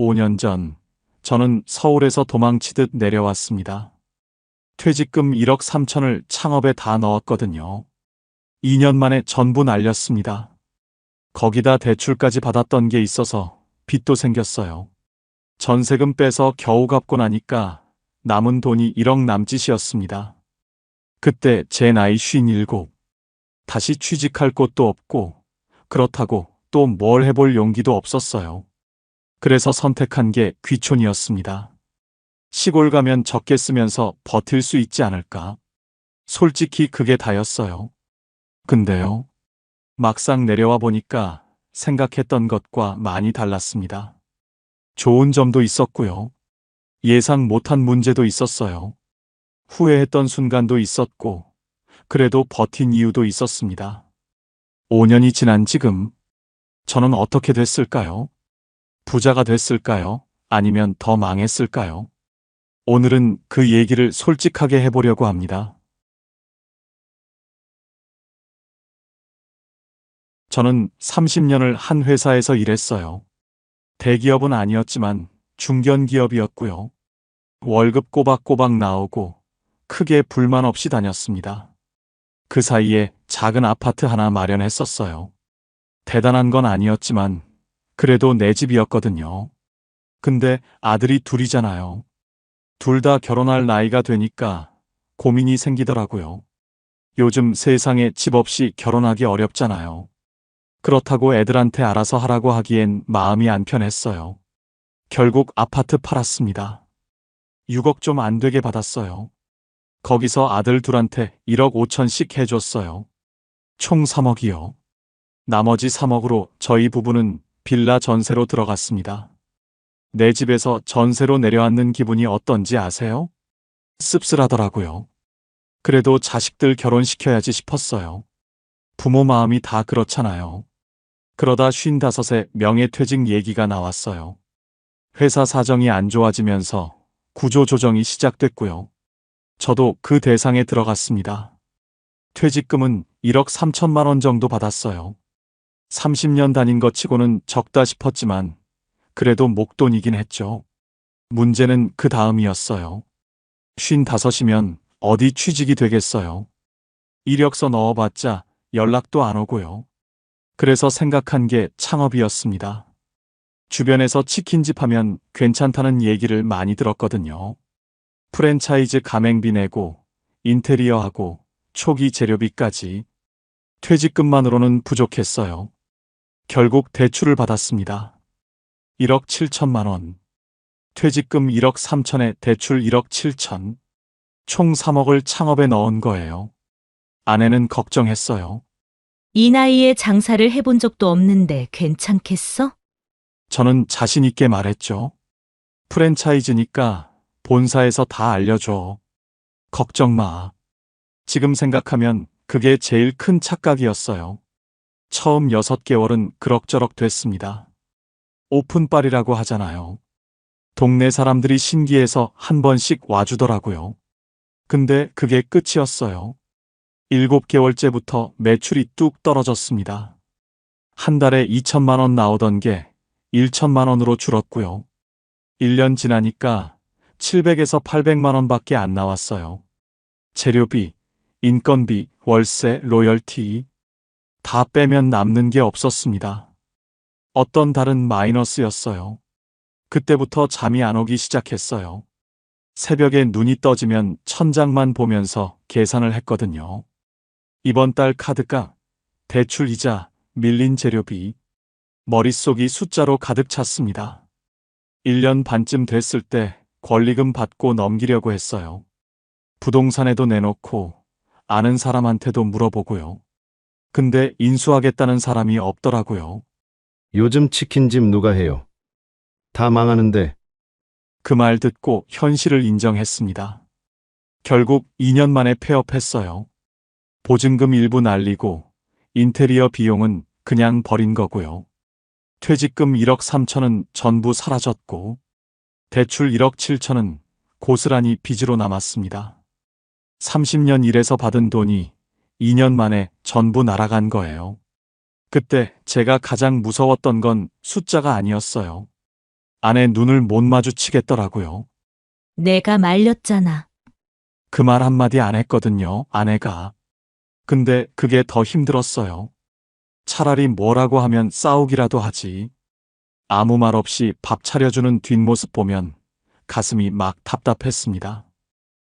5년 전, 저는 서울에서 도망치듯 내려왔습니다. 퇴직금 1억 3천을 창업에 다 넣었거든요. 2년 만에 전부 날렸습니다. 거기다 대출까지 받았던 게 있어서 빚도 생겼어요. 전세금 빼서 겨우 갚고 나니까 남은 돈이 1억 남짓이었습니다. 그때 제 나이 57. 다시 취직할 곳도 없고, 그렇다고 또 뭘 해볼 용기도 없었어요. 그래서 선택한 게 귀촌이었습니다. 시골 가면 적게 쓰면서 버틸 수 있지 않을까? 솔직히 그게 다였어요. 근데요, 막상 내려와 보니까 생각했던 것과 많이 달랐습니다. 좋은 점도 있었고요. 예상 못한 문제도 있었어요. 후회했던 순간도 있었고, 그래도 버틴 이유도 있었습니다. 5년이 지난 지금, 저는 어떻게 됐을까요? 부자가 됐을까요? 아니면 더 망했을까요? 오늘은 그 얘기를 솔직하게 해보려고 합니다. 저는 30년을 한 회사에서 일했어요. 대기업은 아니었지만 중견기업이었고요. 월급 꼬박꼬박 나오고 크게 불만 없이 다녔습니다. 그 사이에 작은 아파트 하나 마련했었어요. 대단한 건 아니었지만 그래도 내 집이었거든요. 근데 아들이 둘이잖아요. 둘 다 결혼할 나이가 되니까 고민이 생기더라고요. 요즘 세상에 집 없이 결혼하기 어렵잖아요. 그렇다고 애들한테 알아서 하라고 하기엔 마음이 안 편했어요. 결국 아파트 팔았습니다. 6억 좀 안 되게 받았어요. 거기서 아들 둘한테 1억 5천씩 해줬어요. 총 3억이요. 나머지 3억으로 저희 부부는 빌라 전세로 들어갔습니다. 내 집에서 전세로 내려앉는 기분이 어떤지 아세요? 씁쓸하더라고요. 그래도 자식들 결혼시켜야지 싶었어요. 부모 마음이 다 그렇잖아요. 그러다 55세 명예퇴직 얘기가 나왔어요. 회사 사정이 안 좋아지면서 구조조정이 시작됐고요. 저도 그 대상에 들어갔습니다. 퇴직금은 1억 3천만 원 정도 받았어요. 30년 다닌 것 치고는 적다 싶었지만 그래도 목돈이긴 했죠. 문제는 그 다음이었어요. 55이면 어디 취직이 되겠어요. 이력서 넣어봤자 연락도 안 오고요. 그래서 생각한 게 창업이었습니다. 주변에서 치킨집 하면 괜찮다는 얘기를 많이 들었거든요. 프랜차이즈 가맹비 내고 인테리어하고 초기 재료비까지. 퇴직금만으로는 부족했어요. 결국 대출을 받았습니다. 1억 7천만 원. 퇴직금 1억 3천에 대출 1억 7천. 총 3억을 창업에 넣은 거예요. 아내는 걱정했어요. 이 나이에 장사를 해본 적도 없는데 괜찮겠어? 저는 자신 있게 말했죠. 프랜차이즈니까 본사에서 다 알려줘. 걱정 마. 지금 생각하면 그게 제일 큰 착각이었어요. 처음 6개월은 그럭저럭 됐습니다. 오픈빨이라고 하잖아요. 동네 사람들이 신기해서 한 번씩 와주더라고요. 근데 그게 끝이었어요. 7개월째부터 매출이 뚝 떨어졌습니다. 한 달에 2천만 원 나오던 게 1천만 원으로 줄었고요. 1년 지나니까 700에서 800만 원밖에 안 나왔어요. 재료비, 인건비, 월세, 로열티 다 빼면 남는 게 없었습니다. 어떤 달은 마이너스였어요. 그때부터 잠이 안 오기 시작했어요. 새벽에 눈이 떠지면 천장만 보면서 계산을 했거든요. 이번 달 카드값, 대출 이자, 밀린 재료비, 머릿속이 숫자로 가득 찼습니다. 1년 반쯤 됐을 때 권리금 받고 넘기려고 했어요. 부동산에도 내놓고 아는 사람한테도 물어보고요. 근데 인수하겠다는 사람이 없더라고요. 요즘 치킨집 누가 해요? 다 망하는데. 그 말 듣고 현실을 인정했습니다. 결국 2년 만에 폐업했어요. 보증금 일부 날리고 인테리어 비용은 그냥 버린 거고요. 퇴직금 1억 3천은 전부 사라졌고 대출 1억 7천은 고스란히 빚으로 남았습니다. 30년 일해서 받은 돈이 2년 만에 전부 날아간 거예요. 그때 제가 가장 무서웠던 건 숫자가 아니었어요. 아내 눈을 못 마주치겠더라고요. 내가 말렸잖아. 그 말 한마디 안 했거든요, 아내가. 근데 그게 더 힘들었어요. 차라리 뭐라고 하면 싸우기라도 하지. 아무 말 없이 밥 차려주는 뒷모습 보면 가슴이 막 답답했습니다.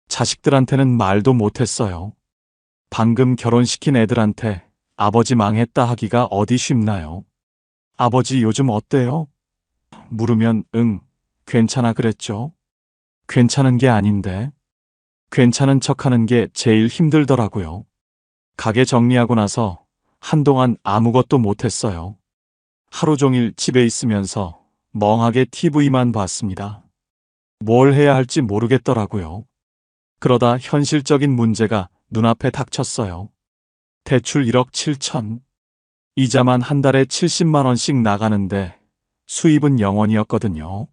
자식들한테는 말도 못했어요. 방금 결혼시킨 애들한테 아버지 망했다 하기가 어디 쉽나요? 아버지 요즘 어때요? 물으면 응, 괜찮아 그랬죠. 괜찮은 게 아닌데. 괜찮은 척하는 게 제일 힘들더라고요. 가게 정리하고 나서 한동안 아무것도 못했어요. 하루 종일 집에 있으면서 멍하게 TV만 봤습니다. 뭘 해야 할지 모르겠더라고요. 그러다 현실적인 문제가 눈앞에 닥쳤어요. 대출 1억 7천. 이자만 한 달에 70만 원씩 나가는데 수입은 0원이었거든요.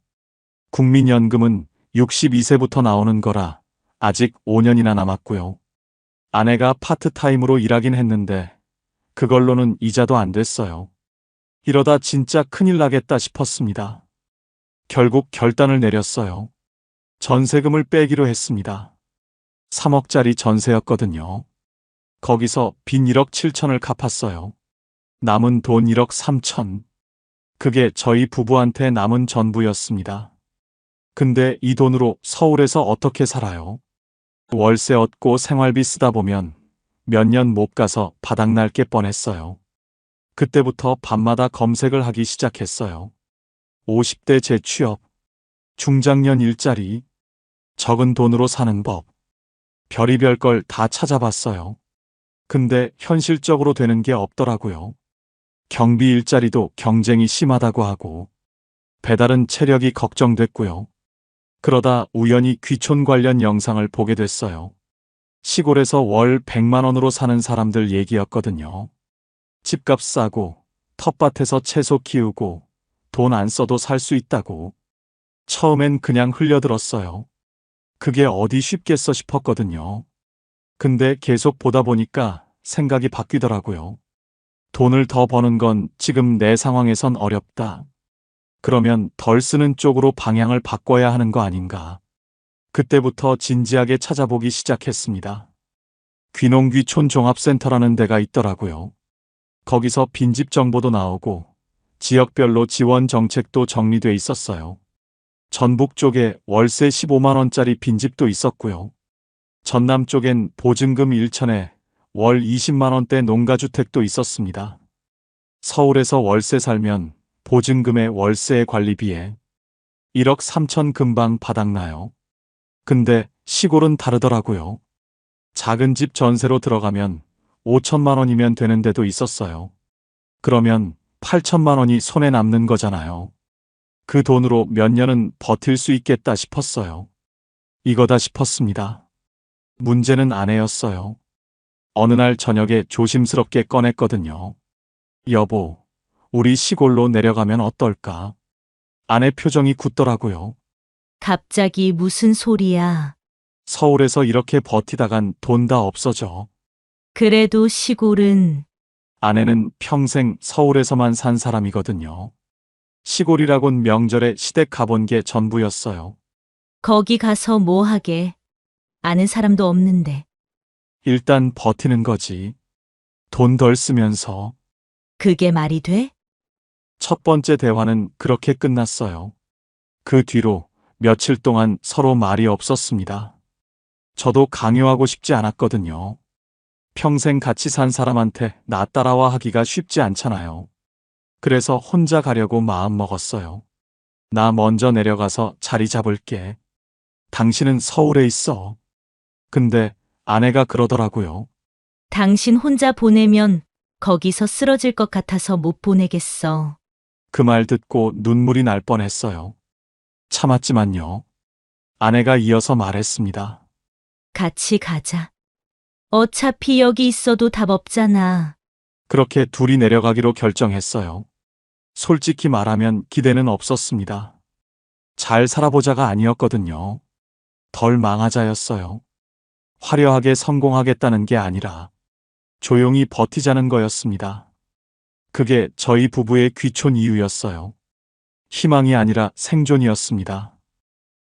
국민연금은 62세부터 나오는 거라 아직 5년이나 남았고요. 아내가 파트타임으로 일하긴 했는데 그걸로는 이자도 안 됐어요. 이러다 진짜 큰일 나겠다 싶었습니다. 결국 결단을 내렸어요. 전세금을 빼기로 했습니다. 3억짜리 전세였거든요. 거기서 빈 1억 7천을 갚았어요. 남은 돈 1억 3천. 그게 저희 부부한테 남은 전부였습니다. 근데 이 돈으로 서울에서 어떻게 살아요? 월세 얻고 생활비 쓰다 보면 몇 년 못 가서 바닥날 게 뻔했어요. 그때부터 밤마다 검색을 하기 시작했어요. 50대 재취업, 중장년 일자리, 적은 돈으로 사는 법, 별의별 걸 다 찾아봤어요. 근데 현실적으로 되는 게 없더라고요. 경비 일자리도 경쟁이 심하다고 하고, 배달은 체력이 걱정됐고요. 그러다 우연히 귀촌 관련 영상을 보게 됐어요. 시골에서 월 100만 원으로 사는 사람들 얘기였거든요. 집값 싸고, 텃밭에서 채소 키우고, 돈 안 써도 살 수 있다고. 처음엔 그냥 흘려들었어요. 그게 어디 쉽겠어 싶었거든요. 근데 계속 보다 보니까 생각이 바뀌더라고요. 돈을 더 버는 건 지금 내 상황에선 어렵다. 그러면 덜 쓰는 쪽으로 방향을 바꿔야 하는 거 아닌가. 그때부터 진지하게 찾아보기 시작했습니다. 귀농귀촌 종합센터라는 데가 있더라고요. 거기서 빈집 정보도 나오고 지역별로 지원 정책도 정리돼 있었어요. 전북 쪽에 월세 15만 원짜리 빈집도 있었고요. 전남 쪽엔 보증금 1천에 월 20만 원대 농가주택도 있었습니다. 서울에서 월세 살면 보증금의 월세의 관리비에 1억 3천 금방 바닥나요. 근데 시골은 다르더라고요. 작은 집 전세로 들어가면 5천만 원이면 되는 데도 있었어요. 그러면 8천만 원이 손에 남는 거잖아요. 그 돈으로 몇 년은 버틸 수 있겠다 싶었어요. 이거다 싶었습니다. 문제는 아내였어요. 어느 날 저녁에 조심스럽게 꺼냈거든요. 여보, 우리 시골로 내려가면 어떨까? 아내 표정이 굳더라고요. 갑자기 무슨 소리야. 서울에서 이렇게 버티다간 돈 다 없어져. 그래도 시골은 아내는 평생 서울에서만 산 사람이거든요. 시골이라곤 명절에 시댁 가본 게 전부였어요. 거기 가서 뭐 하게. 아는 사람도 없는데. 일단 버티는 거지. 돈 덜 쓰면서. 그게 말이 돼? 첫 번째 대화는 그렇게 끝났어요. 그 뒤로 며칠 동안 서로 말이 없었습니다. 저도 강요하고 싶지 않았거든요. 평생 같이 산 사람한테 나 따라와 하기가 쉽지 않잖아요. 그래서 혼자 가려고 마음 먹었어요. 나 먼저 내려가서 자리 잡을게. 당신은 서울에 있어. 근데 아내가 그러더라고요. 당신 혼자 보내면 거기서 쓰러질 것 같아서 못 보내겠어. 그 말 듣고 눈물이 날 뻔했어요. 참았지만요. 아내가 이어서 말했습니다. 같이 가자. 어차피 여기 있어도 답 없잖아. 그렇게 둘이 내려가기로 결정했어요. 솔직히 말하면 기대는 없었습니다. 잘 살아보자가 아니었거든요. 덜 망하자였어요. 화려하게 성공하겠다는 게 아니라 조용히 버티자는 거였습니다. 그게 저희 부부의 귀촌 이유였어요. 희망이 아니라 생존이었습니다.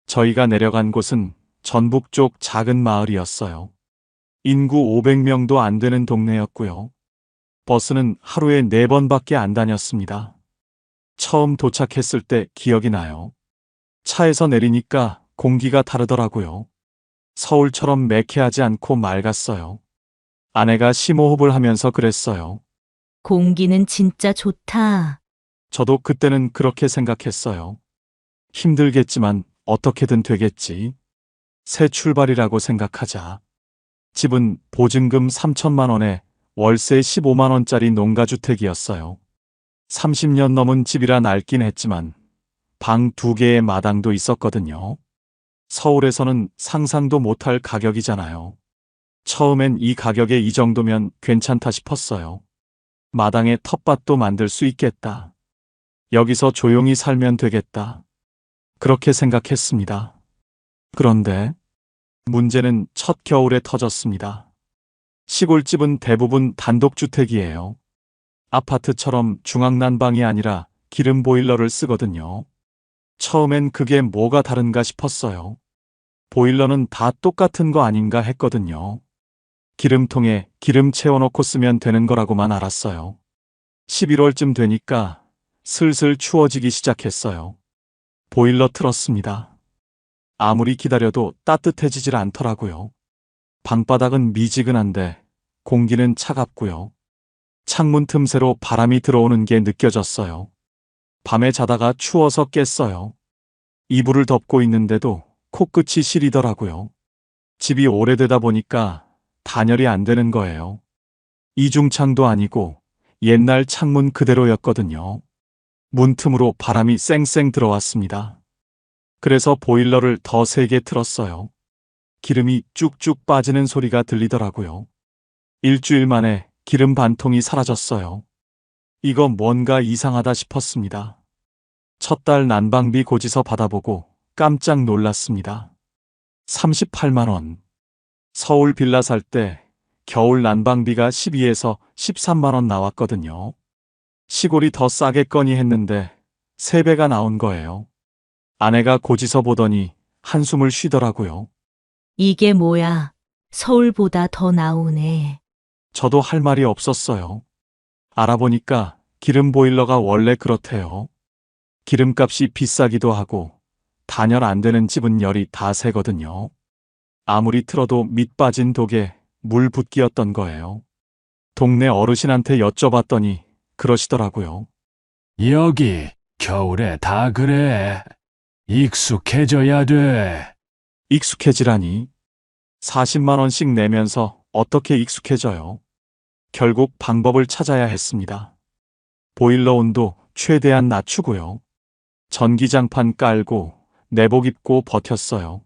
저희가 내려간 곳은 전북 쪽 작은 마을이었어요. 인구 500명도 안 되는 동네였고요. 버스는 하루에 4번밖에 안 다녔습니다. 처음 도착했을 때 기억이 나요. 차에서 내리니까 공기가 다르더라고요. 서울처럼 매캐하지 않고 맑았어요. 아내가 심호흡을 하면서 그랬어요. 공기는 진짜 좋다. 저도 그때는 그렇게 생각했어요. 힘들겠지만 어떻게든 되겠지. 새 출발이라고 생각하자. 집은 보증금 3천만 원에 월세 15만 원짜리 농가주택이었어요. 30년 넘은 집이라 낡긴 했지만 방 2개의 마당도 있었거든요. 서울에서는 상상도 못할 가격이잖아요. 처음엔 이 가격에 이 정도면 괜찮다 싶었어요. 마당에 텃밭도 만들 수 있겠다. 여기서 조용히 살면 되겠다. 그렇게 생각했습니다. 그런데 문제는 첫 겨울에 터졌습니다. 시골집은 대부분 단독주택이에요. 아파트처럼 중앙난방이 아니라 기름 보일러를 쓰거든요. 처음엔 그게 뭐가 다른가 싶었어요. 보일러는 다 똑같은 거 아닌가 했거든요. 기름통에 기름 채워놓고 쓰면 되는 거라고만 알았어요. 11월쯤 되니까 슬슬 추워지기 시작했어요. 보일러 틀었습니다. 아무리 기다려도 따뜻해지질 않더라고요. 방바닥은 미지근한데 공기는 차갑고요. 창문 틈새로 바람이 들어오는 게 느껴졌어요. 밤에 자다가 추워서 깼어요. 이불을 덮고 있는데도 코끝이 시리더라고요. 집이 오래되다 보니까 단열이 안 되는 거예요. 이중창도 아니고 옛날 창문 그대로였거든요. 문틈으로 바람이 쌩쌩 들어왔습니다. 그래서 보일러를 더 세게 틀었어요. 기름이 쭉쭉 빠지는 소리가 들리더라고요. 일주일 만에 기름 반통이 사라졌어요. 이거 뭔가 이상하다 싶었습니다. 첫 달 난방비 고지서 받아보고 깜짝 놀랐습니다. 38만 원. 서울 빌라 살 때 겨울 난방비가 12에서 13만 원 나왔거든요. 시골이 더 싸겠거니 했는데 3배가 나온 거예요. 아내가 고지서 보더니 한숨을 쉬더라고요. 이게 뭐야? 서울보다 더 나오네. 저도 할 말이 없었어요. 알아보니까 기름 보일러가 원래 그렇대요. 기름값이 비싸기도 하고 단열 안 되는 집은 열이 다 새거든요. 아무리 틀어도 밑 빠진 독에 물 붓기였던 거예요. 동네 어르신한테 여쭤봤더니 그러시더라고요. 여기 겨울에 다 그래. 익숙해져야 돼. 익숙해지라니. 40만 원씩 내면서 어떻게 익숙해져요? 결국 방법을 찾아야 했습니다. 보일러 온도 최대한 낮추고요. 전기장판 깔고 내복 입고 버텼어요.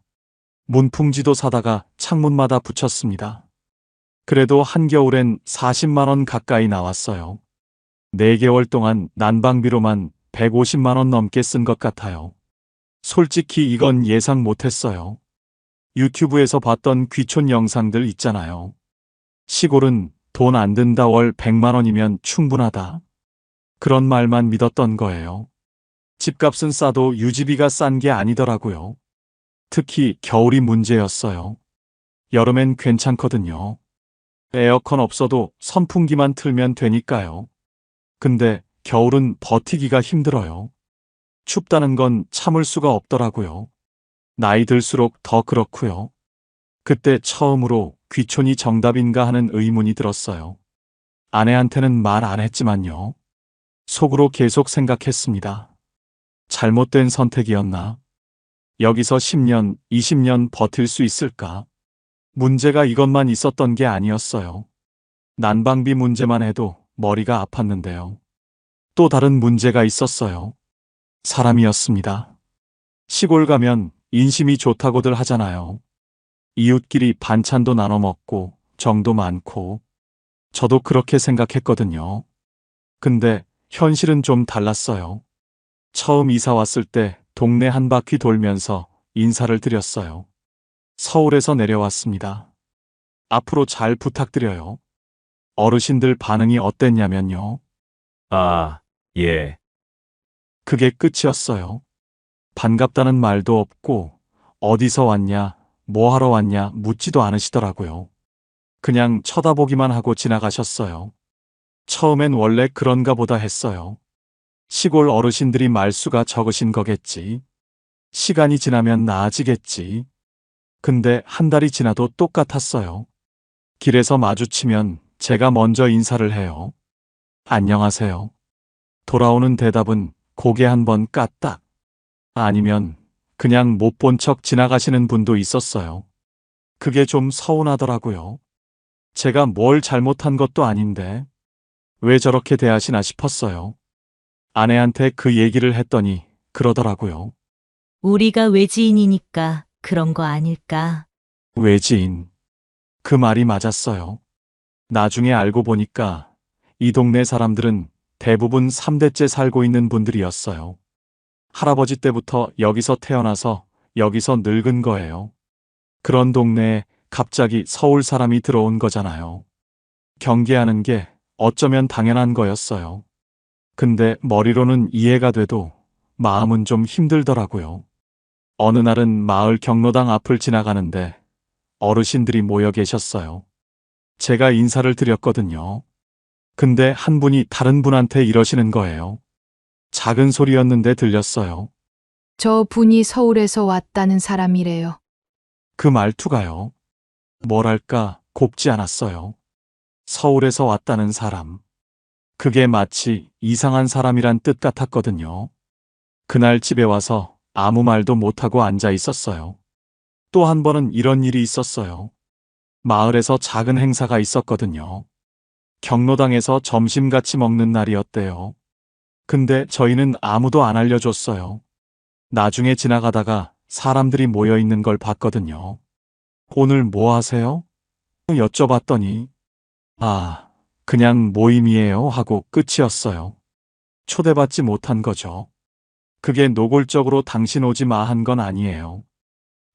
문풍지도 사다가 창문마다 붙였습니다. 그래도 한겨울엔 40만 원 가까이 나왔어요. 4개월 동안 난방비로만 150만 원 넘게 쓴 것 같아요. 솔직히 이건 예상 못했어요. 유튜브에서 봤던 귀촌 영상들 있잖아요. 시골은 돈 안 든다 월 100만 원이면 충분하다. 그런 말만 믿었던 거예요. 집값은 싸도 유지비가 싼 게 아니더라고요. 특히 겨울이 문제였어요. 여름엔 괜찮거든요. 에어컨 없어도 선풍기만 틀면 되니까요. 근데 겨울은 버티기가 힘들어요. 춥다는 건 참을 수가 없더라고요. 나이 들수록 더 그렇고요. 그때 처음으로 귀촌이 정답인가 하는 의문이 들었어요. 아내한테는 말 안 했지만요. 속으로 계속 생각했습니다. 잘못된 선택이었나? 여기서 10년, 20년 버틸 수 있을까? 문제가 이것만 있었던 게 아니었어요. 난방비 문제만 해도 머리가 아팠는데요. 또 다른 문제가 있었어요. 사람이었습니다. 시골 가면 인심이 좋다고들 하잖아요. 이웃끼리 반찬도 나눠 먹고 정도 많고. 저도 그렇게 생각했거든요. 근데 현실은 좀 달랐어요. 처음 이사 왔을 때 동네 한 바퀴 돌면서 인사를 드렸어요. 서울에서 내려왔습니다. 앞으로 잘 부탁드려요. 어르신들 반응이 어땠냐면요. 아, 예. 그게 끝이었어요. 반갑다는 말도 없고, 어디서 왔냐, 뭐 하러 왔냐 묻지도 않으시더라고요. 그냥 쳐다보기만 하고 지나가셨어요. 처음엔 원래 그런가 보다 했어요. 시골 어르신들이 말수가 적으신 거겠지. 시간이 지나면 나아지겠지. 근데 한 달이 지나도 똑같았어요. 길에서 마주치면 제가 먼저 인사를 해요. 안녕하세요. 돌아오는 대답은 고개 한번 까딱. 아니면 그냥 못 본 척 지나가시는 분도 있었어요. 그게 좀 서운하더라고요. 제가 뭘 잘못한 것도 아닌데 왜 저렇게 대하시나 싶었어요. 아내한테 그 얘기를 했더니 그러더라고요. 우리가 외지인이니까 그런 거 아닐까? 외지인. 그 말이 맞았어요. 나중에 알고 보니까 이 동네 사람들은 대부분 3대째 살고 있는 분들이었어요. 할아버지 때부터 여기서 태어나서 여기서 늙은 거예요. 그런 동네에 갑자기 서울 사람이 들어온 거잖아요. 경계하는 게 어쩌면 당연한 거였어요. 근데 머리로는 이해가 돼도 마음은 좀 힘들더라고요. 어느 날은 마을 경로당 앞을 지나가는데 어르신들이 모여 계셨어요. 제가 인사를 드렸거든요. 근데 한 분이 다른 분한테 이러시는 거예요. 작은 소리였는데 들렸어요. 저 분이 서울에서 왔다는 사람이래요. 그 말투가요. 뭐랄까 곱지 않았어요. 서울에서 왔다는 사람. 그게 마치 이상한 사람이란 뜻 같았거든요. 그날 집에 와서 아무 말도 못하고 앉아 있었어요. 또 한 번은 이런 일이 있었어요. 마을에서 작은 행사가 있었거든요. 경로당에서 점심 같이 먹는 날이었대요. 근데 저희는 아무도 안 알려줬어요. 나중에 지나가다가 사람들이 모여 있는 걸 봤거든요. 오늘 뭐 하세요? 여쭤봤더니 그냥 모임이에요 하고 끝이었어요. 초대받지 못한 거죠. 그게 노골적으로 당신 오지 마 한 건 아니에요.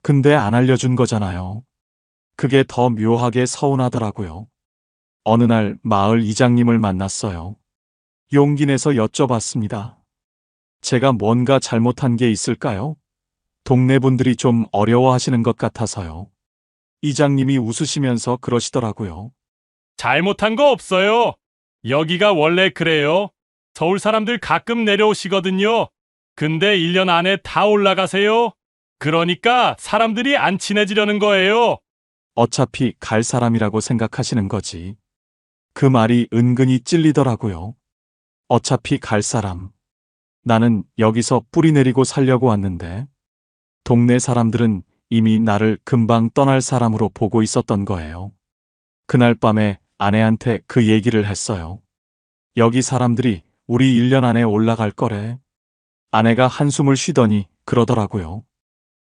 근데 안 알려준 거잖아요. 그게 더 묘하게 서운하더라고요. 어느 날 마을 이장님을 만났어요. 용기 내서 여쭤봤습니다. 제가 뭔가 잘못한 게 있을까요? 동네 분들이 좀 어려워하시는 것 같아서요. 이장님이 웃으시면서 그러시더라고요. 잘못한 거 없어요. 여기가 원래 그래요. 서울 사람들 가끔 내려오시거든요. 근데 1년 안에 다 올라가세요. 그러니까 사람들이 안 친해지려는 거예요. 어차피 갈 사람이라고 생각하시는 거지. 그 말이 은근히 찔리더라고요. 어차피 갈 사람. 나는 여기서 뿌리 내리고 살려고 왔는데 동네 사람들은 이미 나를 금방 떠날 사람으로 보고 있었던 거예요. 그날 밤에 아내한테 그 얘기를 했어요. 여기 사람들이 우리 1년 안에 올라갈 거래. 아내가 한숨을 쉬더니 그러더라고요.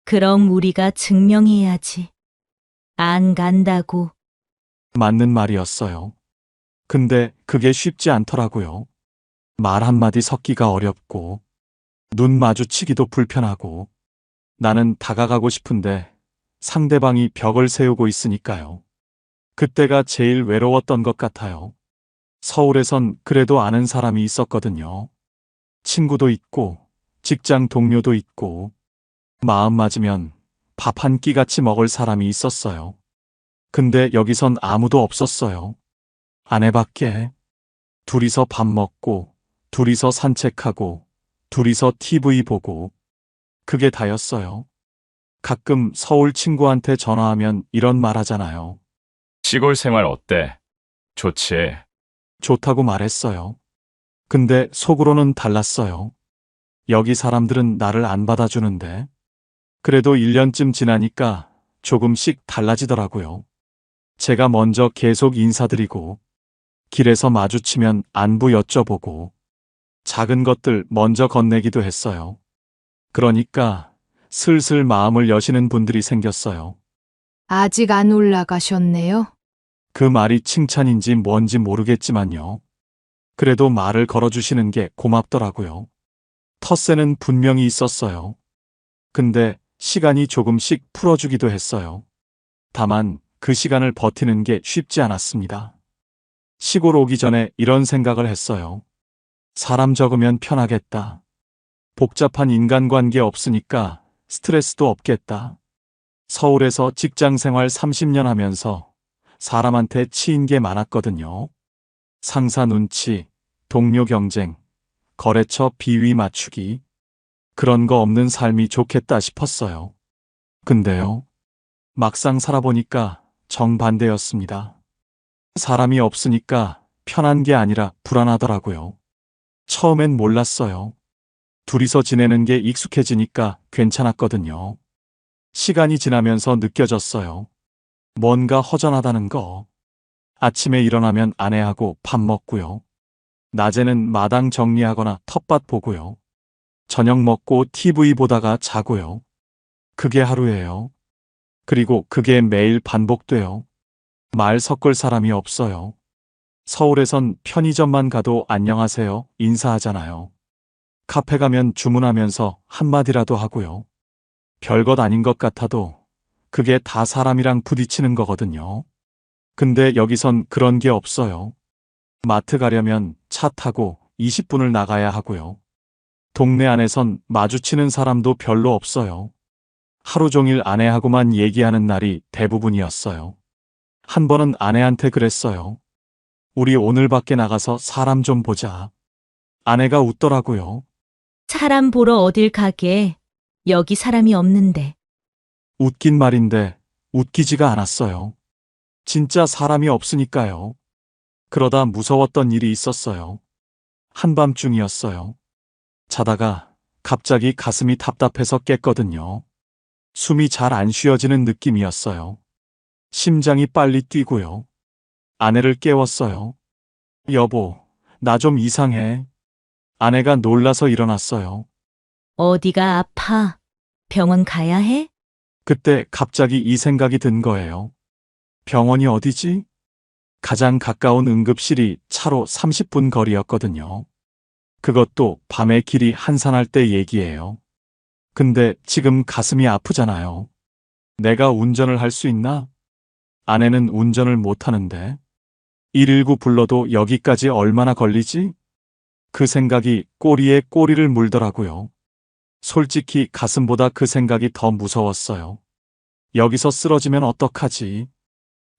그럼 우리가 증명해야지. 안 간다고. 맞는 말이었어요. 근데 그게 쉽지 않더라고요. 말 한마디 섞기가 어렵고, 눈 마주치기도 불편하고, 나는 다가가고 싶은데 상대방이 벽을 세우고 있으니까요. 그때가 제일 외로웠던 것 같아요. 서울에선 그래도 아는 사람이 있었거든요. 친구도 있고, 직장 동료도 있고, 마음 맞으면 밥 한 끼 같이 먹을 사람이 있었어요. 근데 여기선 아무도 없었어요. 아내밖에. 둘이서 밥 먹고, 둘이서 산책하고, 둘이서 TV 보고, 그게 다였어요. 가끔 서울 친구한테 전화하면 이런 말 하잖아요. 시골 생활 어때? 좋지. 좋다고 말했어요. 근데 속으로는 달랐어요. 여기 사람들은 나를 안 받아주는데. 그래도 1년쯤 지나니까 조금씩 달라지더라고요. 제가 먼저 계속 인사드리고, 길에서 마주치면 안부 여쭤보고, 작은 것들 먼저 건네기도 했어요. 그러니까 슬슬 마음을 여시는 분들이 생겼어요. 아직 안 올라가셨네요. 그 말이 칭찬인지 뭔지 모르겠지만요. 그래도 말을 걸어주시는 게 고맙더라고요. 텃세는 분명히 있었어요. 근데 시간이 조금씩 풀어주기도 했어요. 다만 그 시간을 버티는 게 쉽지 않았습니다. 시골 오기 전에 이런 생각을 했어요. 사람 적으면 편하겠다. 복잡한 인간관계 없으니까 스트레스도 없겠다. 서울에서 직장 생활 30년 하면서 사람한테 치인 게 많았거든요. 상사 눈치, 동료 경쟁, 거래처 비위 맞추기. 그런 거 없는 삶이 좋겠다 싶었어요. 근데요, 막상 살아보니까 정반대였습니다. 사람이 없으니까 편한 게 아니라 불안하더라고요. 처음엔 몰랐어요. 둘이서 지내는 게 익숙해지니까 괜찮았거든요. 시간이 지나면서 느껴졌어요. 뭔가 허전하다는 거. 아침에 일어나면 아내하고 밥 먹고요. 낮에는 마당 정리하거나 텃밭 보고요. 저녁 먹고 TV 보다가 자고요. 그게 하루예요. 그리고 그게 매일 반복돼요. 말 섞을 사람이 없어요. 서울에선 편의점만 가도 안녕하세요 인사하잖아요. 카페 가면 주문하면서 한마디라도 하고요. 별것 아닌 것 같아도 그게 다 사람이랑 부딪히는 거거든요. 근데 여기선 그런 게 없어요. 마트 가려면 차 타고 20분을 나가야 하고요. 동네 안에선 마주치는 사람도 별로 없어요. 하루 종일 아내하고만 얘기하는 날이 대부분이었어요. 한 번은 아내한테 그랬어요. 우리 오늘 밖에 나가서 사람 좀 보자. 아내가 웃더라고요. 사람 보러 어딜 가게. 여기 사람이 없는데. 웃긴 말인데 웃기지가 않았어요. 진짜 사람이 없으니까요. 그러다 무서웠던 일이 있었어요. 한밤중이었어요. 자다가 갑자기 가슴이 답답해서 깼거든요. 숨이 잘 안 쉬어지는 느낌이었어요. 심장이 빨리 뛰고요. 아내를 깨웠어요. 여보, 나 좀 이상해. 아내가 놀라서 일어났어요. 어디가 아파? 병원 가야 해? 그때 갑자기 이 생각이 든 거예요. 병원이 어디지? 가장 가까운 응급실이 차로 30분 거리였거든요. 그것도 밤에 길이 한산할 때 얘기예요. 근데 지금 가슴이 아프잖아요. 내가 운전을 할 수 있나? 아내는 운전을 못 하는데. 119 불러도 여기까지 얼마나 걸리지? 그 생각이 꼬리에 꼬리를 물더라고요. 솔직히 가슴보다 그 생각이 더 무서웠어요. 여기서 쓰러지면 어떡하지?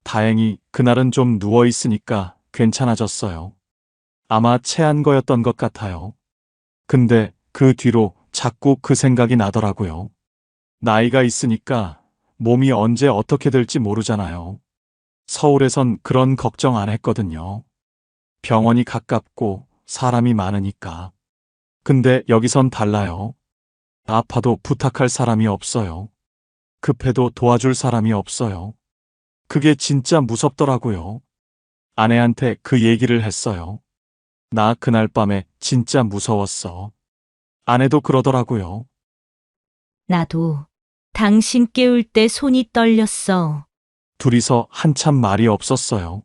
다행히 그날은 좀 누워 있으니까 괜찮아졌어요. 아마 체한 거였던 것 같아요. 근데 그 뒤로 자꾸 그 생각이 나더라고요. 나이가 있으니까 몸이 언제 어떻게 될지 모르잖아요. 서울에선 그런 걱정 안 했거든요. 병원이 가깝고 사람이 많으니까. 근데 여기선 달라요. 아파도 부탁할 사람이 없어요. 급해도 도와줄 사람이 없어요. 그게 진짜 무섭더라고요. 아내한테 그 얘기를 했어요. 나 그날 밤에 진짜 무서웠어. 아내도 그러더라고요. 나도 당신 깨울 때 손이 떨렸어. 둘이서 한참 말이 없었어요.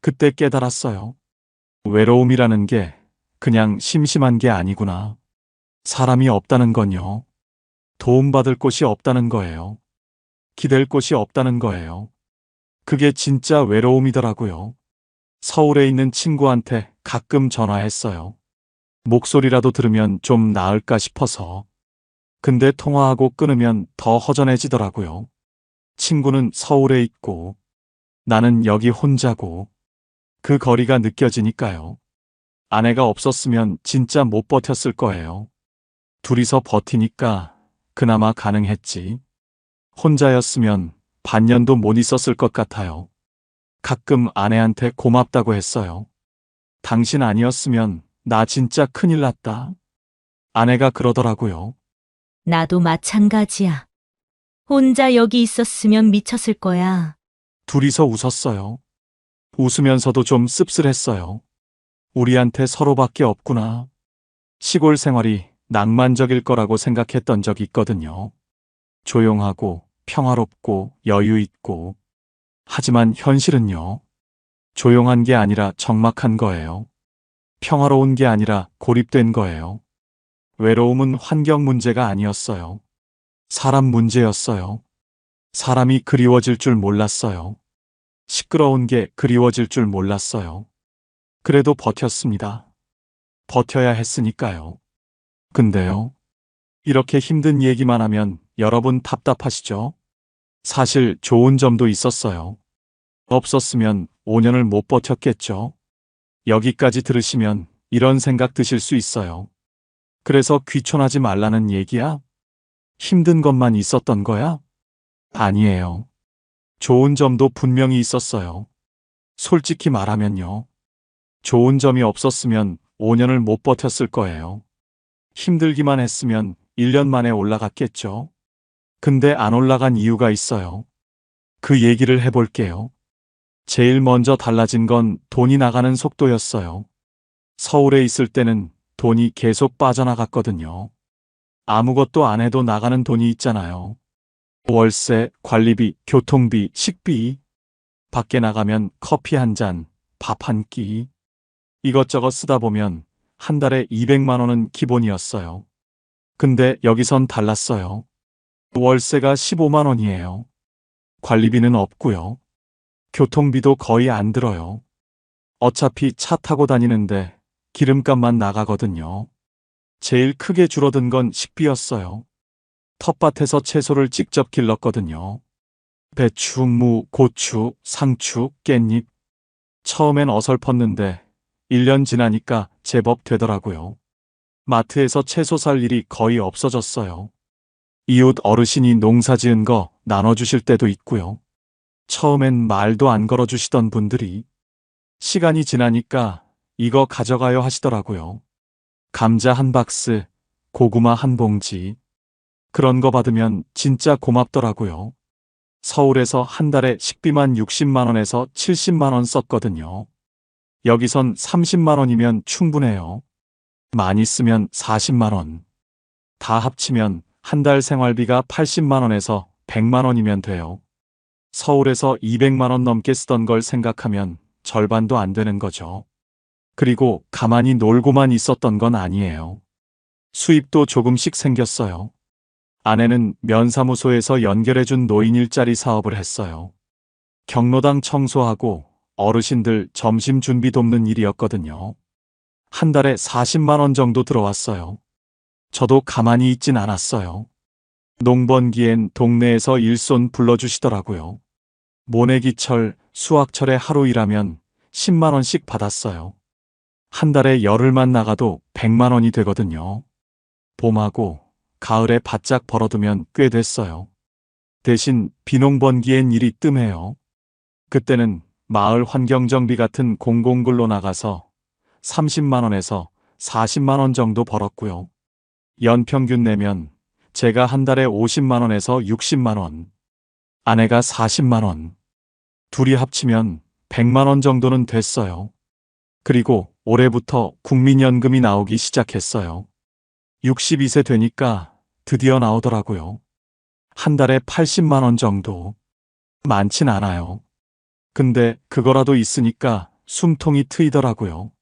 그때 깨달았어요. 외로움이라는 게 그냥 심심한 게 아니구나. 사람이 없다는 건요. 도움받을 곳이 없다는 거예요. 기댈 곳이 없다는 거예요. 그게 진짜 외로움이더라고요. 서울에 있는 친구한테 가끔 전화했어요. 목소리라도 들으면 좀 나을까 싶어서. 근데 통화하고 끊으면 더 허전해지더라고요. 친구는 서울에 있고 나는 여기 혼자고 그 거리가 느껴지니까요. 아내가 없었으면 진짜 못 버텼을 거예요. 둘이서 버티니까 그나마 가능했지. 혼자였으면 반년도 못 있었을 것 같아요. 가끔 아내한테 고맙다고 했어요. 당신 아니었으면 나 진짜 큰일 났다. 아내가 그러더라고요. 나도 마찬가지야. 혼자 여기 있었으면 미쳤을 거야. 둘이서 웃었어요. 웃으면서도 좀 씁쓸했어요. 우리한테 서로밖에 없구나. 시골 생활이 낭만적일 거라고 생각했던 적이 있거든요. 조용하고 평화롭고 여유 있고. 하지만 현실은요. 조용한 게 아니라 적막한 거예요. 평화로운 게 아니라 고립된 거예요. 외로움은 환경 문제가 아니었어요. 사람 문제였어요. 사람이 그리워질 줄 몰랐어요. 시끄러운 게 그리워질 줄 몰랐어요. 그래도 버텼습니다. 버텨야 했으니까요. 근데요. 이렇게 힘든 얘기만 하면 여러분 답답하시죠? 사실 좋은 점도 있었어요. 없었으면 5년을 못 버텼겠죠? 여기까지 들으시면 이런 생각 드실 수 있어요. 그래서 귀촌하지 말라는 얘기야? 힘든 것만 있었던 거야? 아니에요. 좋은 점도 분명히 있었어요. 솔직히 말하면요. 좋은 점이 없었으면 5년을 못 버텼을 거예요. 힘들기만 했으면 1년 만에 올라갔겠죠. 근데 안 올라간 이유가 있어요. 그 얘기를 해볼게요. 제일 먼저 달라진 건 돈이 나가는 속도였어요. 서울에 있을 때는 돈이 계속 빠져나갔거든요. 아무것도 안 해도 나가는 돈이 있잖아요. 월세, 관리비, 교통비, 식비. 밖에 나가면 커피 한 잔, 밥 한 끼. 이것저것 쓰다 보면 한 달에 200만 원은 기본이었어요. 근데 여기선 달랐어요. 월세가 15만 원이에요. 관리비는 없고요. 교통비도 거의 안 들어요. 어차피 차 타고 다니는데 기름값만 나가거든요. 제일 크게 줄어든 건 식비였어요. 텃밭에서 채소를 직접 길렀거든요. 배추, 무, 고추, 상추, 깻잎. 처음엔 어설펐는데 1년 지나니까 제법 되더라고요. 마트에서 채소 살 일이 거의 없어졌어요. 이웃 어르신이 농사 지은 거 나눠주실 때도 있고요. 처음엔 말도 안 걸어주시던 분들이 시간이 지나니까 이거 가져가요 하시더라고요. 감자 한 박스, 고구마 한 봉지. 그런 거 받으면 진짜 고맙더라고요. 서울에서 한 달에 식비만 60만 원에서 70만 원 썼거든요. 여기선 30만 원이면 충분해요. 많이 쓰면 40만 원. 다 합치면 한 달 생활비가 80만 원에서 100만 원이면 돼요. 서울에서 200만 원 넘게 쓰던 걸 생각하면 절반도 안 되는 거죠. 그리고 가만히 놀고만 있었던 건 아니에요. 수입도 조금씩 생겼어요. 아내는 면사무소에서 연결해준 노인 일자리 사업을 했어요. 경로당 청소하고 어르신들 점심 준비 돕는 일이었거든요. 한 달에 40만 원 정도 들어왔어요. 저도 가만히 있진 않았어요. 농번기엔 동네에서 일손 불러주시더라고요. 모내기철, 수학철에 하루 일하면 10만 원씩 받았어요. 한 달에 열흘만 나가도 100만 원이 되거든요. 봄하고 가을에 바짝 벌어두면 꽤 됐어요. 대신 비농번기엔 일이 뜸해요. 그때는 마을 환경정비 같은 공공근로 나가서 30만 원에서 40만 원 정도 벌었고요. 연평균 내면 제가 한 달에 50만 원에서 60만 원, 아내가 40만 원, 둘이 합치면 100만 원 정도는 됐어요. 그리고 올해부터 국민연금이 나오기 시작했어요. 62세 되니까 드디어 나오더라고요. 한 달에 80만 원 정도. 많진 않아요. 근데 그거라도 있으니까 숨통이 트이더라고요.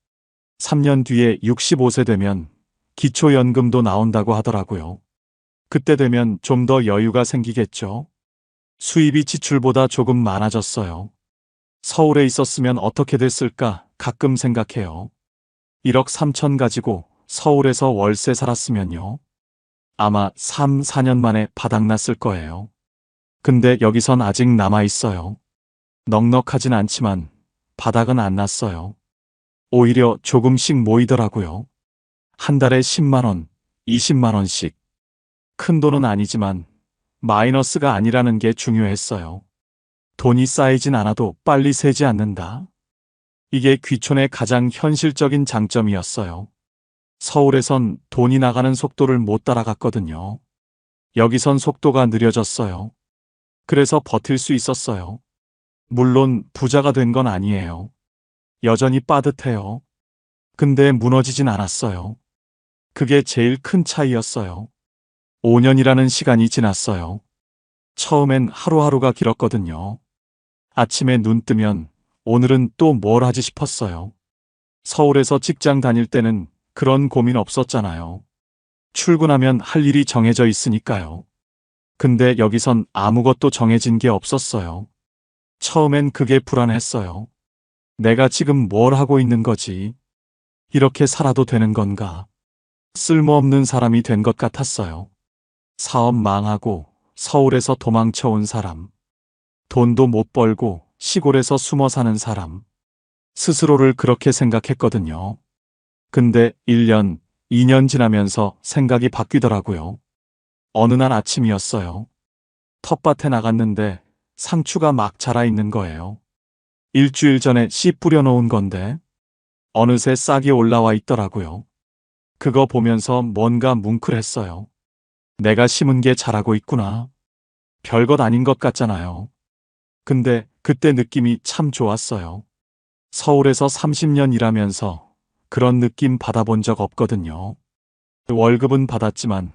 3년 뒤에 65세 되면 기초연금도 나온다고 하더라고요. 그때 되면 좀 더 여유가 생기겠죠. 수입이 지출보다 조금 많아졌어요. 서울에 있었으면 어떻게 됐을까 가끔 생각해요. 1억 3천 가지고 서울에서 월세 살았으면요. 아마 3, 4년 만에 바닥났을 거예요. 근데 여기선 아직 남아있어요. 넉넉하진 않지만 바닥은 안 났어요. 오히려 조금씩 모이더라고요. 한 달에 10만 원, 20만 원씩. 큰 돈은 아니지만 마이너스가 아니라는 게 중요했어요. 돈이 쌓이진 않아도 빨리 새지 않는다. 이게 귀촌의 가장 현실적인 장점이었어요. 서울에선 돈이 나가는 속도를 못 따라갔거든요. 여기선 속도가 느려졌어요. 그래서 버틸 수 있었어요. 물론 부자가 된 건 아니에요. 여전히 빠듯해요. 근데 무너지진 않았어요. 그게 제일 큰 차이였어요. 5년이라는 시간이 지났어요. 처음엔 하루하루가 길었거든요. 아침에 눈 뜨면 오늘은 또 뭘 하지 싶었어요. 서울에서 직장 다닐 때는 그런 고민 없었잖아요. 출근하면 할 일이 정해져 있으니까요. 근데 여기선 아무것도 정해진 게 없었어요. 처음엔 그게 불안했어요. 내가 지금 뭘 하고 있는 거지? 이렇게 살아도 되는 건가? 쓸모없는 사람이 된 것 같았어요. 사업 망하고 서울에서 도망쳐 온 사람. 돈도 못 벌고 시골에서 숨어 사는 사람. 스스로를 그렇게 생각했거든요. 근데 1년, 2년 지나면서 생각이 바뀌더라고요. 어느 날 아침이었어요. 텃밭에 나갔는데 상추가 막 자라 있는 거예요. 일주일 전에 씨 뿌려놓은 건데 어느새 싹이 올라와 있더라고요. 그거 보면서 뭔가 뭉클했어요. 내가 심은 게 자라고 있구나. 별것 아닌 것 같잖아요. 근데 그때 느낌이 참 좋았어요. 서울에서 30년 일하면서 그런 느낌 받아본 적 없거든요. 월급은 받았지만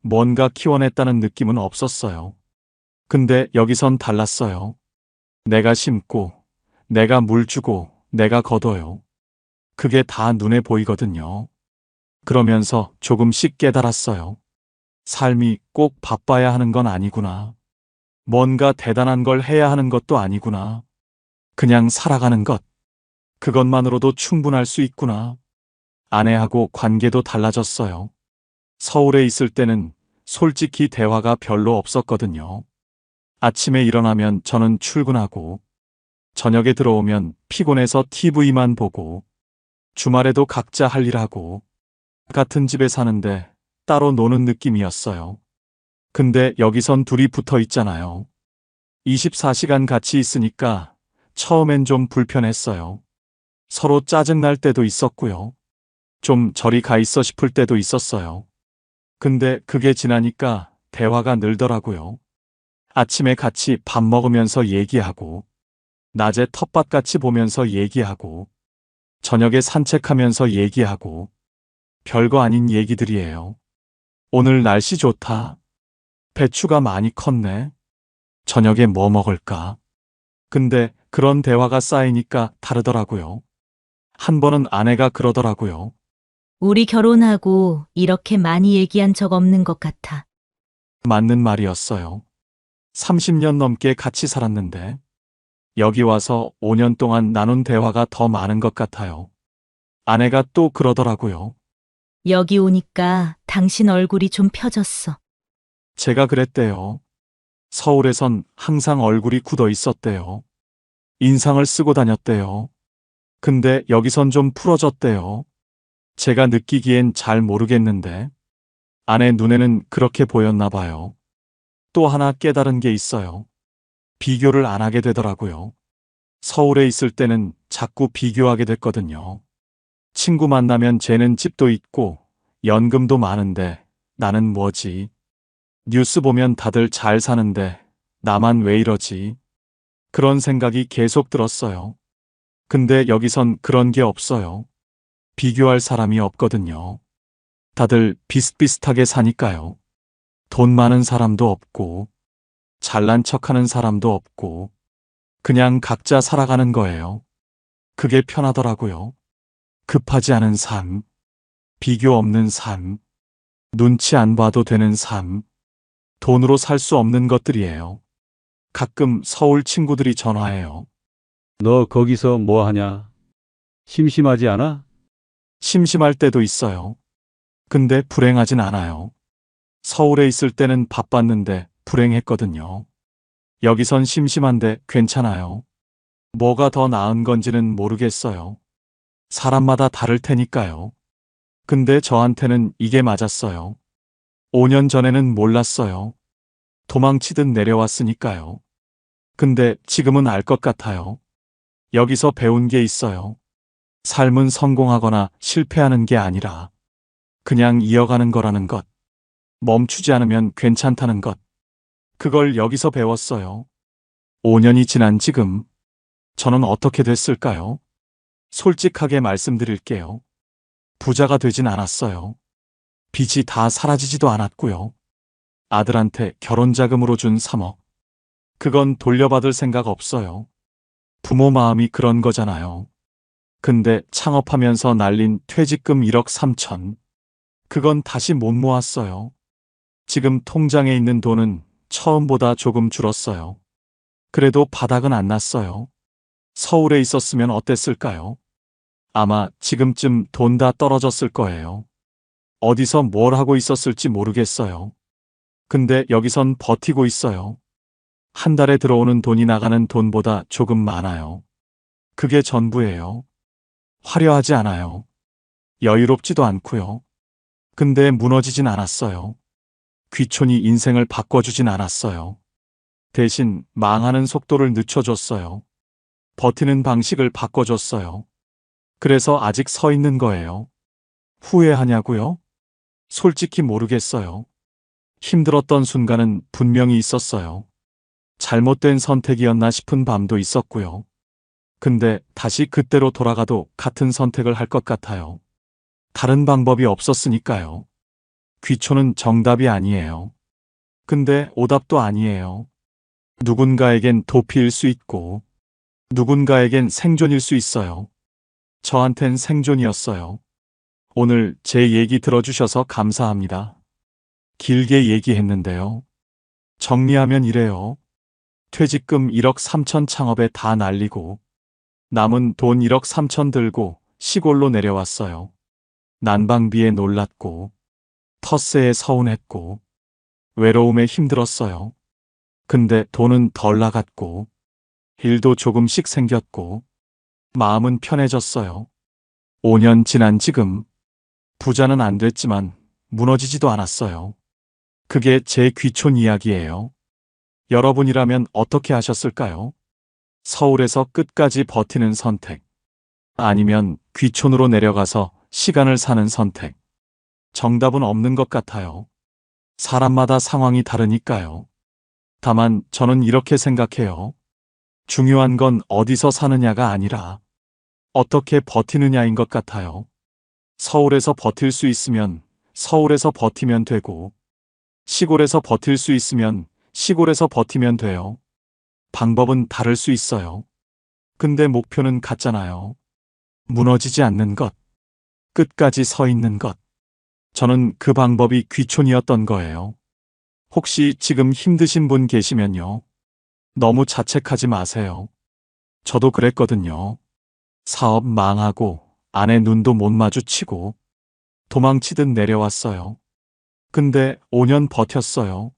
뭔가 키워냈다는 느낌은 없었어요. 근데 여기선 달랐어요. 내가 심고, 내가 물 주고, 내가 거둬요. 그게 다 눈에 보이거든요. 그러면서 조금씩 깨달았어요. 삶이 꼭 바빠야 하는 건 아니구나. 뭔가 대단한 걸 해야 하는 것도 아니구나. 그냥 살아가는 것. 그것만으로도 충분할 수 있구나. 아내하고 관계도 달라졌어요. 서울에 있을 때는 솔직히 대화가 별로 없었거든요. 아침에 일어나면 저는 출근하고, 저녁에 들어오면 피곤해서 TV만 보고, 주말에도 각자 할 일 하고, 같은 집에 사는데 따로 노는 느낌이었어요. 근데 여기선 둘이 붙어 있잖아요. 24시간 같이 있으니까 처음엔 좀 불편했어요. 서로 짜증날 때도 있었고요. 좀 저리 가 있어 싶을 때도 있었어요. 근데 그게 지나니까 대화가 늘더라고요. 아침에 같이 밥 먹으면서 얘기하고, 낮에 텃밭 같이 보면서 얘기하고, 저녁에 산책하면서 얘기하고, 별거 아닌 얘기들이에요. 오늘 날씨 좋다. 배추가 많이 컸네. 저녁에 뭐 먹을까? 근데 그런 대화가 쌓이니까 다르더라고요. 한 번은 아내가 그러더라고요. 우리 결혼하고 이렇게 많이 얘기한 적 없는 것 같아. 맞는 말이었어요. 30년 넘게 같이 살았는데, 여기 와서 5년 동안 나눈 대화가 더 많은 것 같아요. 아내가 또 그러더라고요. 여기 오니까 당신 얼굴이 좀 펴졌어. 제가 그랬대요. 서울에선 항상 얼굴이 굳어 있었대요. 인상을 쓰고 다녔대요. 근데 여기선 좀 풀어졌대요. 제가 느끼기엔 잘 모르겠는데, 아내 눈에는 그렇게 보였나 봐요. 또 하나 깨달은 게 있어요. 비교를 안 하게 되더라고요. 서울에 있을 때는 자꾸 비교하게 됐거든요. 친구 만나면 쟤는 집도 있고 연금도 많은데 나는 뭐지? 뉴스 보면 다들 잘 사는데 나만 왜 이러지? 그런 생각이 계속 들었어요. 근데 여기선 그런 게 없어요. 비교할 사람이 없거든요. 다들 비슷비슷하게 사니까요. 돈 많은 사람도 없고, 잘난 척하는 사람도 없고, 그냥 각자 살아가는 거예요. 그게 편하더라고요. 급하지 않은 삶, 비교 없는 삶, 눈치 안 봐도 되는 삶, 돈으로 살 수 없는 것들이에요. 가끔 서울 친구들이 전화해요. 너 거기서 뭐 하냐? 심심하지 않아? 심심할 때도 있어요. 근데 불행하진 않아요. 서울에 있을 때는 바빴는데 불행했거든요. 여기선 심심한데 괜찮아요. 뭐가 더 나은 건지는 모르겠어요. 사람마다 다를 테니까요. 근데 저한테는 이게 맞았어요. 5년 전에는 몰랐어요. 도망치듯 내려왔으니까요. 근데 지금은 알 것 같아요. 여기서 배운 게 있어요. 삶은 성공하거나 실패하는 게 아니라 그냥 이어가는 거라는 것. 멈추지 않으면 괜찮다는 것. 그걸 여기서 배웠어요. 5년이 지난 지금 저는 어떻게 됐을까요? 솔직하게 말씀드릴게요. 부자가 되진 않았어요. 빚이 다 사라지지도 않았고요. 아들한테 결혼 자금으로 준 3억. 그건 돌려받을 생각 없어요. 부모 마음이 그런 거잖아요. 근데 창업하면서 날린 퇴직금 1억 3천. 그건 다시 못 모았어요. 지금 통장에 있는 돈은 처음보다 조금 줄었어요. 그래도 바닥은 안 났어요. 서울에 있었으면 어땠을까요? 아마 지금쯤 돈 다 떨어졌을 거예요. 어디서 뭘 하고 있었을지 모르겠어요. 근데 여기선 버티고 있어요. 한 달에 들어오는 돈이 나가는 돈보다 조금 많아요. 그게 전부예요. 화려하지 않아요. 여유롭지도 않고요. 근데 무너지진 않았어요. 귀촌이 인생을 바꿔주진 않았어요. 대신 망하는 속도를 늦춰줬어요. 버티는 방식을 바꿔줬어요. 그래서 아직 서 있는 거예요. 후회하냐고요? 솔직히 모르겠어요. 힘들었던 순간은 분명히 있었어요. 잘못된 선택이었나 싶은 밤도 있었고요. 근데 다시 그때로 돌아가도 같은 선택을 할 것 같아요. 다른 방법이 없었으니까요. 귀촌은 정답이 아니에요. 근데 오답도 아니에요. 누군가에겐 도피일 수 있고, 누군가에겐 생존일 수 있어요. 저한텐 생존이었어요. 오늘 제 얘기 들어주셔서 감사합니다. 길게 얘기했는데요. 정리하면 이래요. 퇴직금 1억 3천 창업에 다 날리고, 남은 돈 1억 3천 들고 시골로 내려왔어요. 난방비에 놀랐고, 텃세에 서운했고, 외로움에 힘들었어요. 근데 돈은 덜 나갔고, 일도 조금씩 생겼고, 마음은 편해졌어요. 5년 지난 지금, 부자는 안 됐지만 무너지지도 않았어요. 그게 제 귀촌 이야기예요. 여러분이라면 어떻게 하셨을까요? 서울에서 끝까지 버티는 선택. 아니면 귀촌으로 내려가서 시간을 사는 선택. 정답은 없는 것 같아요. 사람마다 상황이 다르니까요. 다만 저는 이렇게 생각해요. 중요한 건 어디서 사느냐가 아니라 어떻게 버티느냐인 것 같아요. 서울에서 버틸 수 있으면 서울에서 버티면 되고, 시골에서 버틸 수 있으면 시골에서 버티면 돼요. 방법은 다를 수 있어요. 근데 목표는 같잖아요. 무너지지 않는 것, 끝까지 서 있는 것. 저는 그 방법이 귀촌이었던 거예요. 혹시 지금 힘드신 분 계시면요. 너무 자책하지 마세요. 저도 그랬거든요. 사업 망하고 아내 눈도 못 마주치고 도망치듯 내려왔어요. 근데 5년 버텼어요.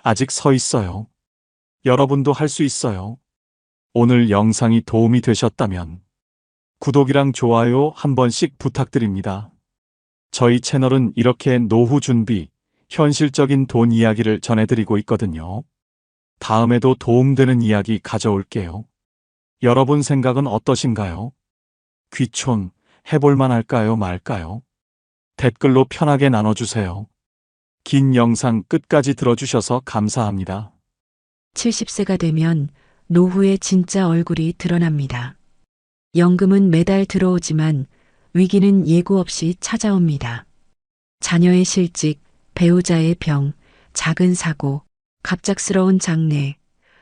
아직 서 있어요. 여러분도 할 수 있어요. 오늘 영상이 도움이 되셨다면 구독이랑 좋아요 한 번씩 부탁드립니다. 저희 채널은 이렇게 노후 준비, 현실적인 돈 이야기를 전해드리고 있거든요. 다음에도 도움되는 이야기 가져올게요. 여러분 생각은 어떠신가요? 귀촌 해볼만 할까요, 말까요? 댓글로 편하게 나눠주세요. 긴 영상 끝까지 들어주셔서 감사합니다. 70세가 되면 노후의 진짜 얼굴이 드러납니다. 연금은 매달 들어오지만 위기는 예고 없이 찾아옵니다. 자녀의 실직, 배우자의 병, 작은 사고, 갑작스러운 장례,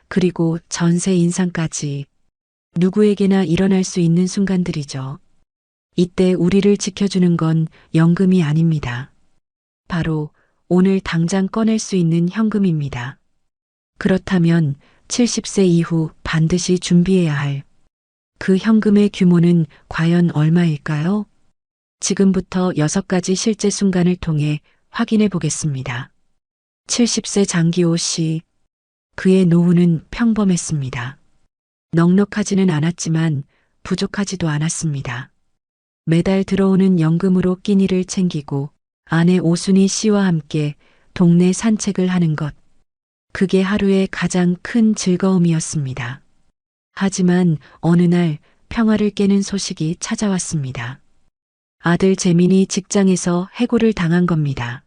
그리고 전세 인상까지 누구에게나 일어날 수 있는 순간들이죠. 이때 우리를 지켜주는 건 연금이 아닙니다. 바로 오늘 당장 꺼낼 수 있는 현금입니다. 그렇다면 70세 이후 반드시 준비해야 할 그 현금의 규모는 과연 얼마일까요? 지금부터 6가지 실제 순간을 통해 확인해 보겠습니다. 70세 장기호 씨. 그의 노후는 평범했습니다. 넉넉하지는 않았지만 부족하지도 않았습니다. 매달 들어오는 연금으로 끼니를 챙기고 아내 오순희 씨와 함께 동네 산책을 하는 것. 그게 하루의 가장 큰 즐거움이었습니다. 하지만 어느 날 평화를 깨는 소식이 찾아왔습니다. 아들 재민이 직장에서 해고를 당한 겁니다.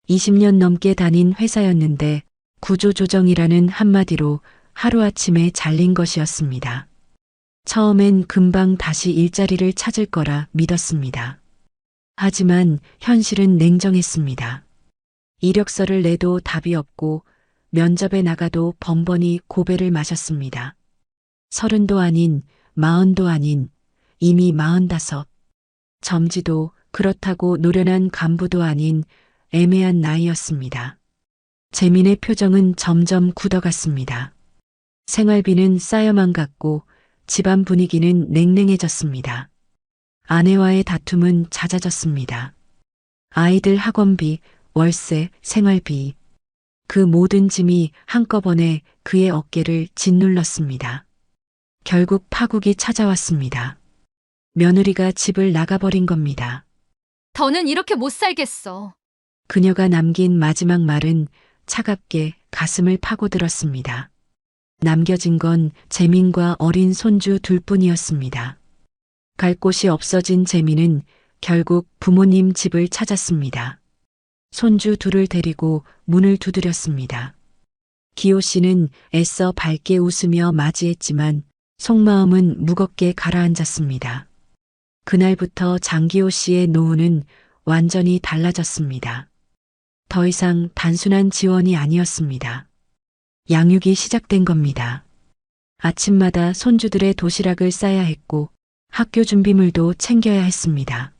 20년 넘게 다닌 회사였는데 구조조정이라는 한마디로 하루아침에 잘린 것이었습니다. 처음엔 금방 다시 일자리를 찾을 거라 믿었습니다. 하지만 현실은 냉정했습니다. 이력서를 내도 답이 없고 면접에 나가도 번번이 고배를 마셨습니다. 30도 아닌 40도 아닌 이미 45. 점지도 그렇다고 노련한 간부도 아닌 애매한 나이였습니다. 재민의 표정은 점점 굳어갔습니다. 생활비는 쌓여만 갔고 집안 분위기는 냉랭해졌습니다. 아내와의 다툼은 잦아졌습니다. 아이들 학원비, 월세, 생활비. 그 모든 짐이 한꺼번에 그의 어깨를 짓눌렀습니다. 결국 파국이 찾아왔습니다. 며느리가 집을 나가버린 겁니다. 더는 이렇게 못 살겠어. 그녀가 남긴 마지막 말은 차갑게 가슴을 파고들었습니다. 남겨진 건 재민과 어린 손주 둘뿐이었습니다. 갈 곳이 없어진 재민은 결국 부모님 집을 찾았습니다. 손주 둘을 데리고 문을 두드렸습니다. 기호 씨는 애써 밝게 웃으며 맞이했지만 속마음은 무겁게 가라앉았습니다. 그날부터 장기호 씨의 노후는 완전히 달라졌습니다. 더 이상 단순한 지원이 아니었습니다. 양육이 시작된 겁니다. 아침마다 손주들의 도시락을 싸야 했고 학교 준비물도 챙겨야 했습니다.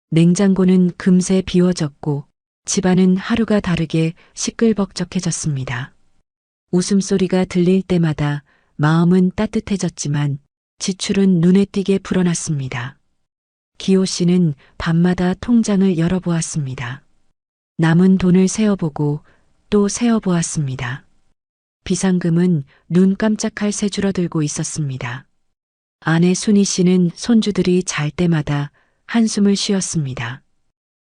냉장고는 금세 비워졌고 집안은 하루가 다르게 시끌벅적해졌습니다. 웃음소리가 들릴 때마다 마음은 따뜻해졌지만 지출은 눈에 띄게 불어났습니다. 기호 씨는 밤마다 통장을 열어보았습니다. 남은 돈을 세어보고 또 세어보았습니다. 비상금은 눈 깜짝할 새 줄어들고 있었습니다. 아내 순희 씨는 손주들이 잘 때마다 한숨을 쉬었습니다.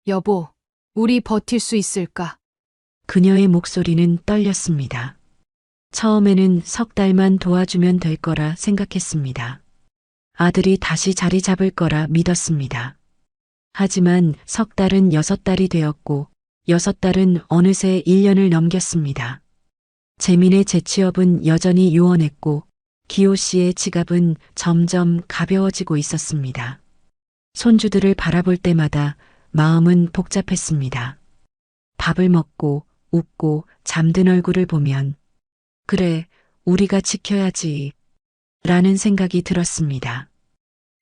여보, 우리 버틸 수 있을까? 그녀의 목소리는 떨렸습니다. 처음에는 석 달만 도와주면 될 거라 생각했습니다. 아들이 다시 자리 잡을 거라 믿었습니다. 하지만 석 달은 6달이 되었고 6달은 어느새 1년을 넘겼습니다. 재민의 재취업은 여전히 요원했고 기호 씨의 지갑은 점점 가벼워지고 있었습니다. 손주들을 바라볼 때마다 마음은 복잡했습니다. 밥을 먹고 웃고 잠든 얼굴을 보면 그래, 우리가 지켜야지 라는 생각이 들었습니다.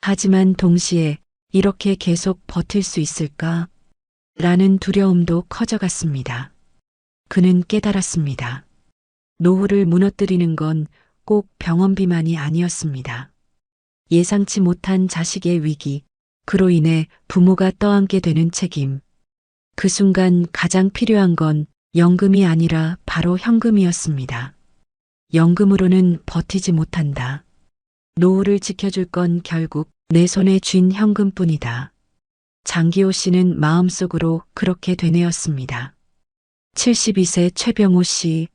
하지만 동시에 이렇게 계속 버틸 수 있을까? 라는 두려움도 커져갔습니다. 그는 깨달았습니다. 노후를 무너뜨리는 건 꼭 병원비만이 아니었습니다. 예상치 못한 자식의 위기, 그로 인해 부모가 떠안게 되는 책임. 그 순간 가장 필요한 건 연금이 아니라 바로 현금이었습니다. 연금으로는 버티지 못한다. 노후를 지켜줄 건 결국 내 손에 쥔 현금뿐이다. 장기호 씨는 마음속으로 그렇게 되뇌었습니다. 72세 최병호 씨.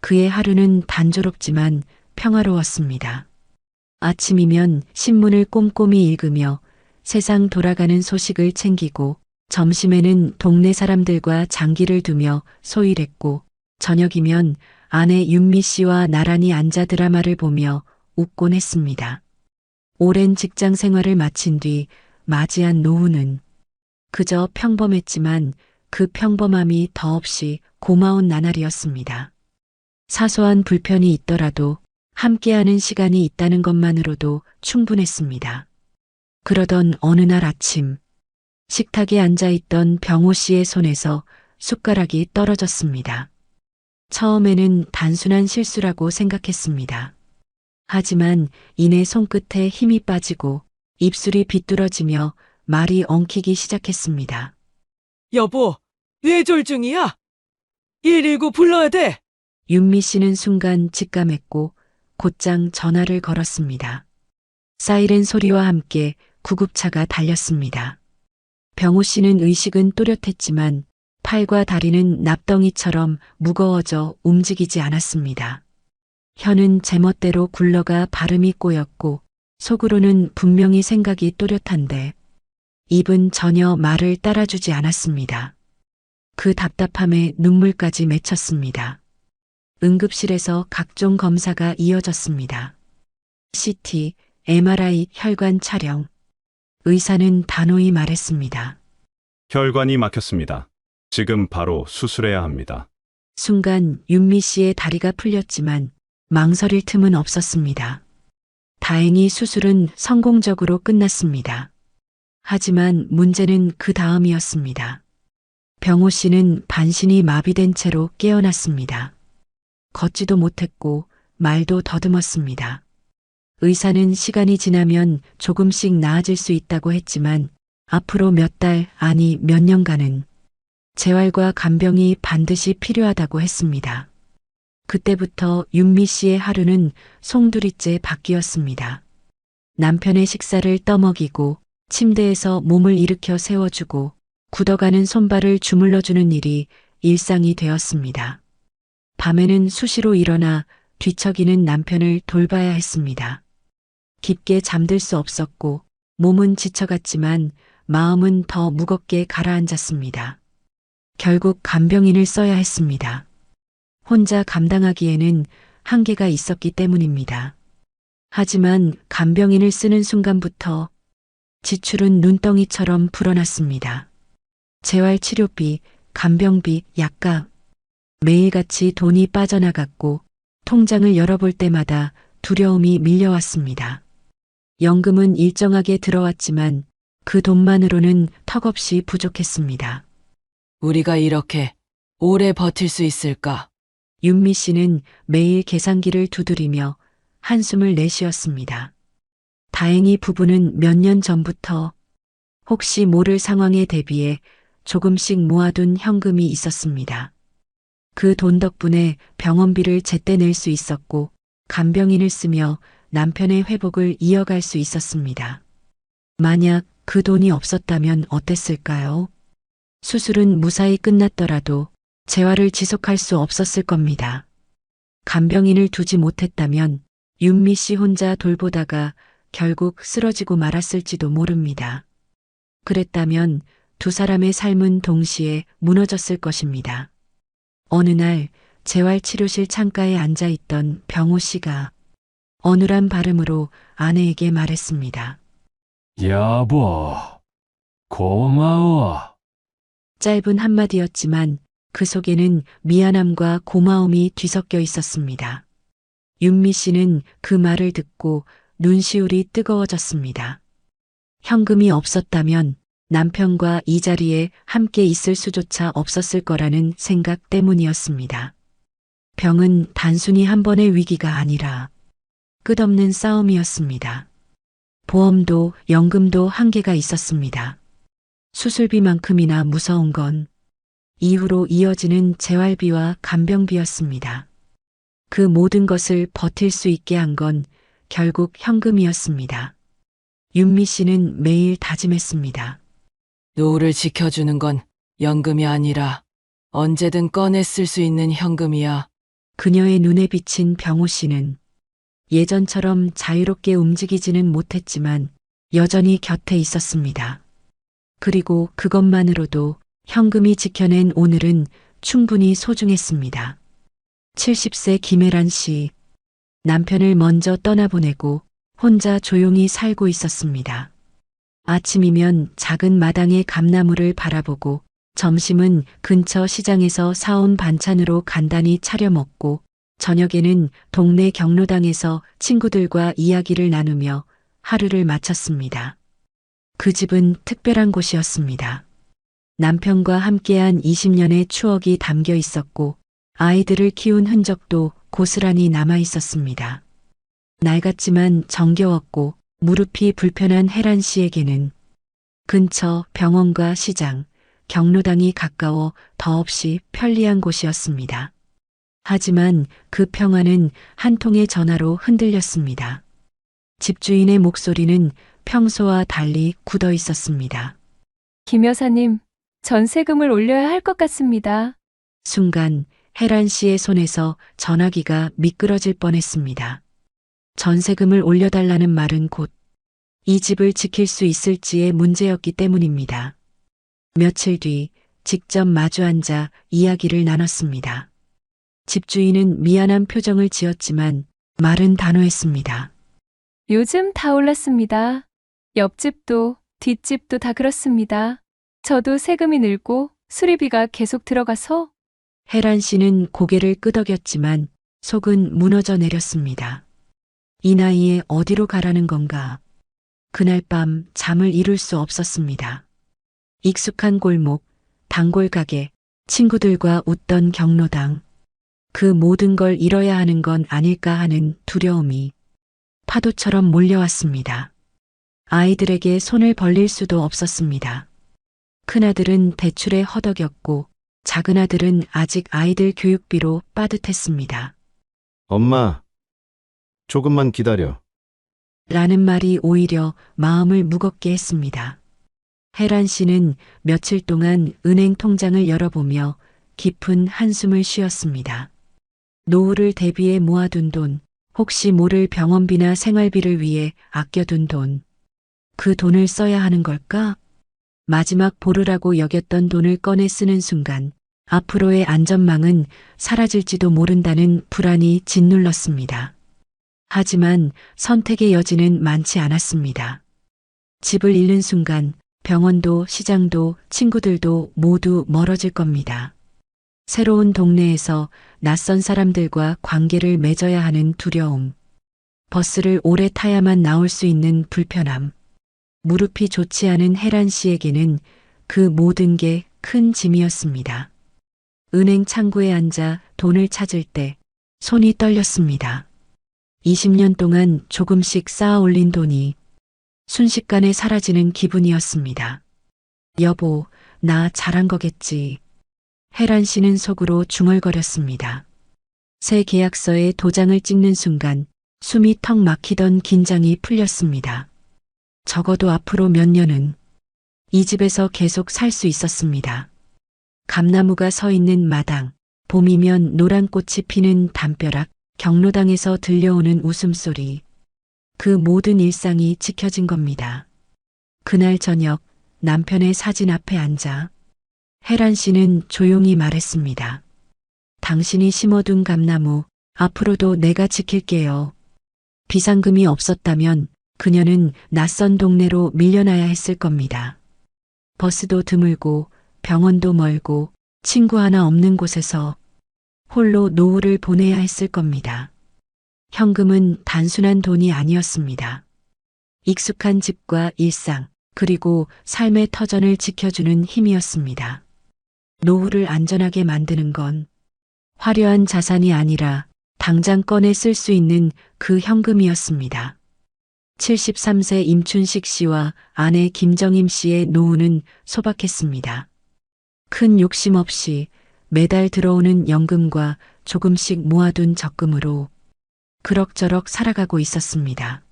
그의 하루는 단조롭지만 평화로웠습니다. 아침이면 신문을 꼼꼼히 읽으며 세상 돌아가는 소식을 챙기고 점심에는 동네 사람들과 장기를 두며 소일했고 저녁이면 아내 윤미 씨와 나란히 앉아 드라마를 보며 웃곤 했습니다. 오랜 직장 생활을 마친 뒤 맞이한 노후는 그저 평범했지만 그 평범함이 더없이 고마운 나날이었습니다. 사소한 불편이 있더라도 함께하는 시간이 있다는 것만으로도 충분했습니다. 그러던 어느 날 아침, 식탁에 앉아있던 병호 씨의 손에서 숟가락이 떨어졌습니다. 처음에는 단순한 실수라고 생각했습니다. 하지만 이내 손끝에 힘이 빠지고 입술이 비뚤어지며 말이 엉키기 시작했습니다. 여보, 뇌졸 중이야? 119 불러야 돼. 윤미 씨는 순간 직감했고 곧장 전화를 걸었습니다. 사이렌 소리와 함께 구급차가 달렸습니다. 병호 씨는 의식은 또렷했지만 팔과 다리는 납덩이처럼 무거워져 움직이지 않았습니다. 혀는 제멋대로 굴러가 발음이 꼬였고 속으로는 분명히 생각이 또렷한데 입은 전혀 말을 따라주지 않았습니다. 그 답답함에 눈물까지 맺혔습니다. 응급실에서 각종 검사가 이어졌습니다. CT, MRI, 혈관 촬영. 의사는 단호히 말했습니다. 혈관이 막혔습니다. 지금 바로 수술해야 합니다. 순간 윤미 씨의 다리가 풀렸지만 망설일 틈은 없었습니다. 다행히 수술은 성공적으로 끝났습니다. 하지만 문제는 그 다음이었습니다. 병호 씨는 반신이 마비된 채로 깨어났습니다. 걷지도 못했고 말도 더듬었습니다. 의사는 시간이 지나면 조금씩 나아질 수 있다고 했지만 앞으로 몇 달, 아니 몇 년간은 재활과 간병이 반드시 필요하다고 했습니다. 그때부터 윤미 씨의 하루는 송두리째 바뀌었습니다. 남편의 식사를 떠먹이고 침대에서 몸을 일으켜 세워주고 굳어가는 손발을 주물러주는 일이 일상이 되었습니다. 밤에는 수시로 일어나 뒤척이는 남편을 돌봐야 했습니다. 깊게 잠들 수 없었고 몸은 지쳐갔지만 마음은 더 무겁게 가라앉았습니다. 결국 간병인을 써야 했습니다. 혼자 감당하기에는 한계가 있었기 때문입니다. 하지만 간병인을 쓰는 순간부터 지출은 눈덩이처럼 불어났습니다. 재활치료비, 간병비, 약값, 매일같이 돈이 빠져나갔고 통장을 열어볼 때마다 두려움이 밀려왔습니다. 연금은 일정하게 들어왔지만 그 돈만으로는 턱없이 부족했습니다. 우리가 이렇게 오래 버틸 수 있을까? 윤미 씨는 매일 계산기를 두드리며 한숨을 내쉬었습니다. 다행히 부부는 몇 년 전부터 혹시 모를 상황에 대비해 조금씩 모아둔 현금이 있었습니다. 그 돈 덕분에 병원비를 제때 낼 수 있었고 간병인을 쓰며 남편의 회복을 이어갈 수 있었습니다. 만약 그 돈이 없었다면 어땠을까요? 수술은 무사히 끝났더라도 재활을 지속할 수 없었을 겁니다. 간병인을 두지 못했다면 윤미 씨 혼자 돌보다가 결국 쓰러지고 말았을지도 모릅니다. 그랬다면 두 사람의 삶은 동시에 무너졌을 것입니다. 어느 날 재활치료실 창가에 앉아있던 병호 씨가 어눌한 발음으로 아내에게 말했습니다. 여보, 고마워. 짧은 한마디였지만 그 속에는 미안함과 고마움이 뒤섞여 있었습니다. 윤미 씨는 그 말을 듣고 눈시울이 뜨거워졌습니다. 현금이 없었다면 남편과 이 자리에 함께 있을 수조차 없었을 거라는 생각 때문이었습니다. 병은 단순히 한 번의 위기가 아니라 끝없는 싸움이었습니다. 보험도 연금도 한계가 있었습니다. 수술비만큼이나 무서운 건 이후로 이어지는 재활비와 간병비였습니다. 그 모든 것을 버틸 수 있게 한 건 결국 현금이었습니다. 윤미 씨는 매일 다짐했습니다. 노후를 지켜주는 건 연금이 아니라 언제든 꺼내 쓸 수 있는 현금이야. 그녀의 눈에 비친 병호 씨는 예전처럼 자유롭게 움직이지는 못했지만 여전히 곁에 있었습니다. 그리고 그것만으로도 현금이 지켜낸 오늘은 충분히 소중했습니다. 70세 김혜란 씨, 남편을 먼저 떠나보내고 혼자 조용히 살고 있었습니다. 아침이면 작은 마당의 감나무를 바라보고 점심은 근처 시장에서 사온 반찬으로 간단히 차려 먹고 저녁에는 동네 경로당에서 친구들과 이야기를 나누며 하루를 마쳤습니다. 그 집은 특별한 곳이었습니다. 남편과 함께한 20년의 추억이 담겨 있었고 아이들을 키운 흔적도 고스란히 남아 있었습니다. 낡았지만 정겨웠고 무릎이 불편한 혜란 씨에게는 근처 병원과 시장, 경로당이 가까워 더없이 편리한 곳이었습니다. 하지만 그 평화는 한 통의 전화로 흔들렸습니다. 집주인의 목소리는 평소와 달리 굳어 있었습니다. 김 여사님, 전세금을 올려야 할 것 같습니다. 순간 혜란 씨의 손에서 전화기가 미끄러질 뻔했습니다. 전세금을 올려달라는 말은 곧 이 집을 지킬 수 있을지의 문제였기 때문입니다. 며칠 뒤 직접 마주 앉아 이야기를 나눴습니다. 집주인은 미안한 표정을 지었지만 말은 단호했습니다. 요즘 다 올랐습니다. 옆집도 뒷집도 다 그렇습니다. 저도 세금이 늘고 수리비가 계속 들어가서. 혜란 씨는 고개를 끄덕였지만 속은 무너져 내렸습니다. 이 나이에 어디로 가라는 건가? 그날 밤 잠을 이룰 수 없었습니다. 익숙한 골목, 단골 가게, 친구들과 웃던 경로당. 그 모든 걸 잃어야 하는 건 아닐까 하는 두려움이 파도처럼 몰려왔습니다. 아이들에게 손을 벌릴 수도 없었습니다. 큰아들은 대출에 허덕였고 작은아들은 아직 아이들 교육비로 빠듯했습니다. 엄마, 조금만 기다려. 라는 말이 오히려 마음을 무겁게 했습니다. 혜란 씨는 며칠 동안 은행 통장을 열어보며 깊은 한숨을 쉬었습니다. 노후를 대비해 모아둔 돈, 혹시 모를 병원비나 생활비를 위해 아껴둔 돈. 그 돈을 써야 하는 걸까? 마지막 보루라고 여겼던 돈을 꺼내 쓰는 순간 앞으로의 안전망은 사라질지도 모른다는 불안이 짓눌렀습니다. 하지만 선택의 여지는 많지 않았습니다. 집을 잃는 순간 병원도 시장도 친구들도 모두 멀어질 겁니다. 새로운 동네에서 낯선 사람들과 관계를 맺어야 하는 두려움, 버스를 오래 타야만 나올 수 있는 불편함, 무릎이 좋지 않은 혜란 씨에게는 그 모든 게 큰 짐이었습니다. 은행 창구에 앉아 돈을 찾을 때 손이 떨렸습니다. 20년 동안 조금씩 쌓아 올린 돈이 순식간에 사라지는 기분이었습니다. 여보, 나 잘한 거겠지. 혜란 씨는 속으로 중얼거렸습니다. 새 계약서에 도장을 찍는 순간 숨이 턱 막히던 긴장이 풀렸습니다. 적어도 앞으로 몇 년은 이 집에서 계속 살 수 있었습니다. 감나무가 서 있는 마당, 봄이면 노란 꽃이 피는 담벼락, 경로당에서 들려오는 웃음소리. 그 모든 일상이 지켜진 겁니다. 그날 저녁 남편의 사진 앞에 앉아 혜란 씨는 조용히 말했습니다. 당신이 심어둔 감나무, 앞으로도 내가 지킬게요. 비상금이 없었다면 그녀는 낯선 동네로 밀려나야 했을 겁니다. 버스도 드물고 병원도 멀고 친구 하나 없는 곳에서 홀로 노후를 보내야 했을 겁니다. 현금은 단순한 돈이 아니었습니다. 익숙한 집과 일상, 그리고 삶의 터전을 지켜주는 힘이었습니다. 노후를 안전하게 만드는 건 화려한 자산이 아니라 당장 꺼내 쓸 수 있는 그 현금이었습니다. 73세 임춘식 씨와 아내 김정임 씨의 노후는 소박했습니다. 큰 욕심 없이 매달 들어오는 연금과 조금씩 모아둔 적금으로 그럭저럭 살아가고 있었습니다.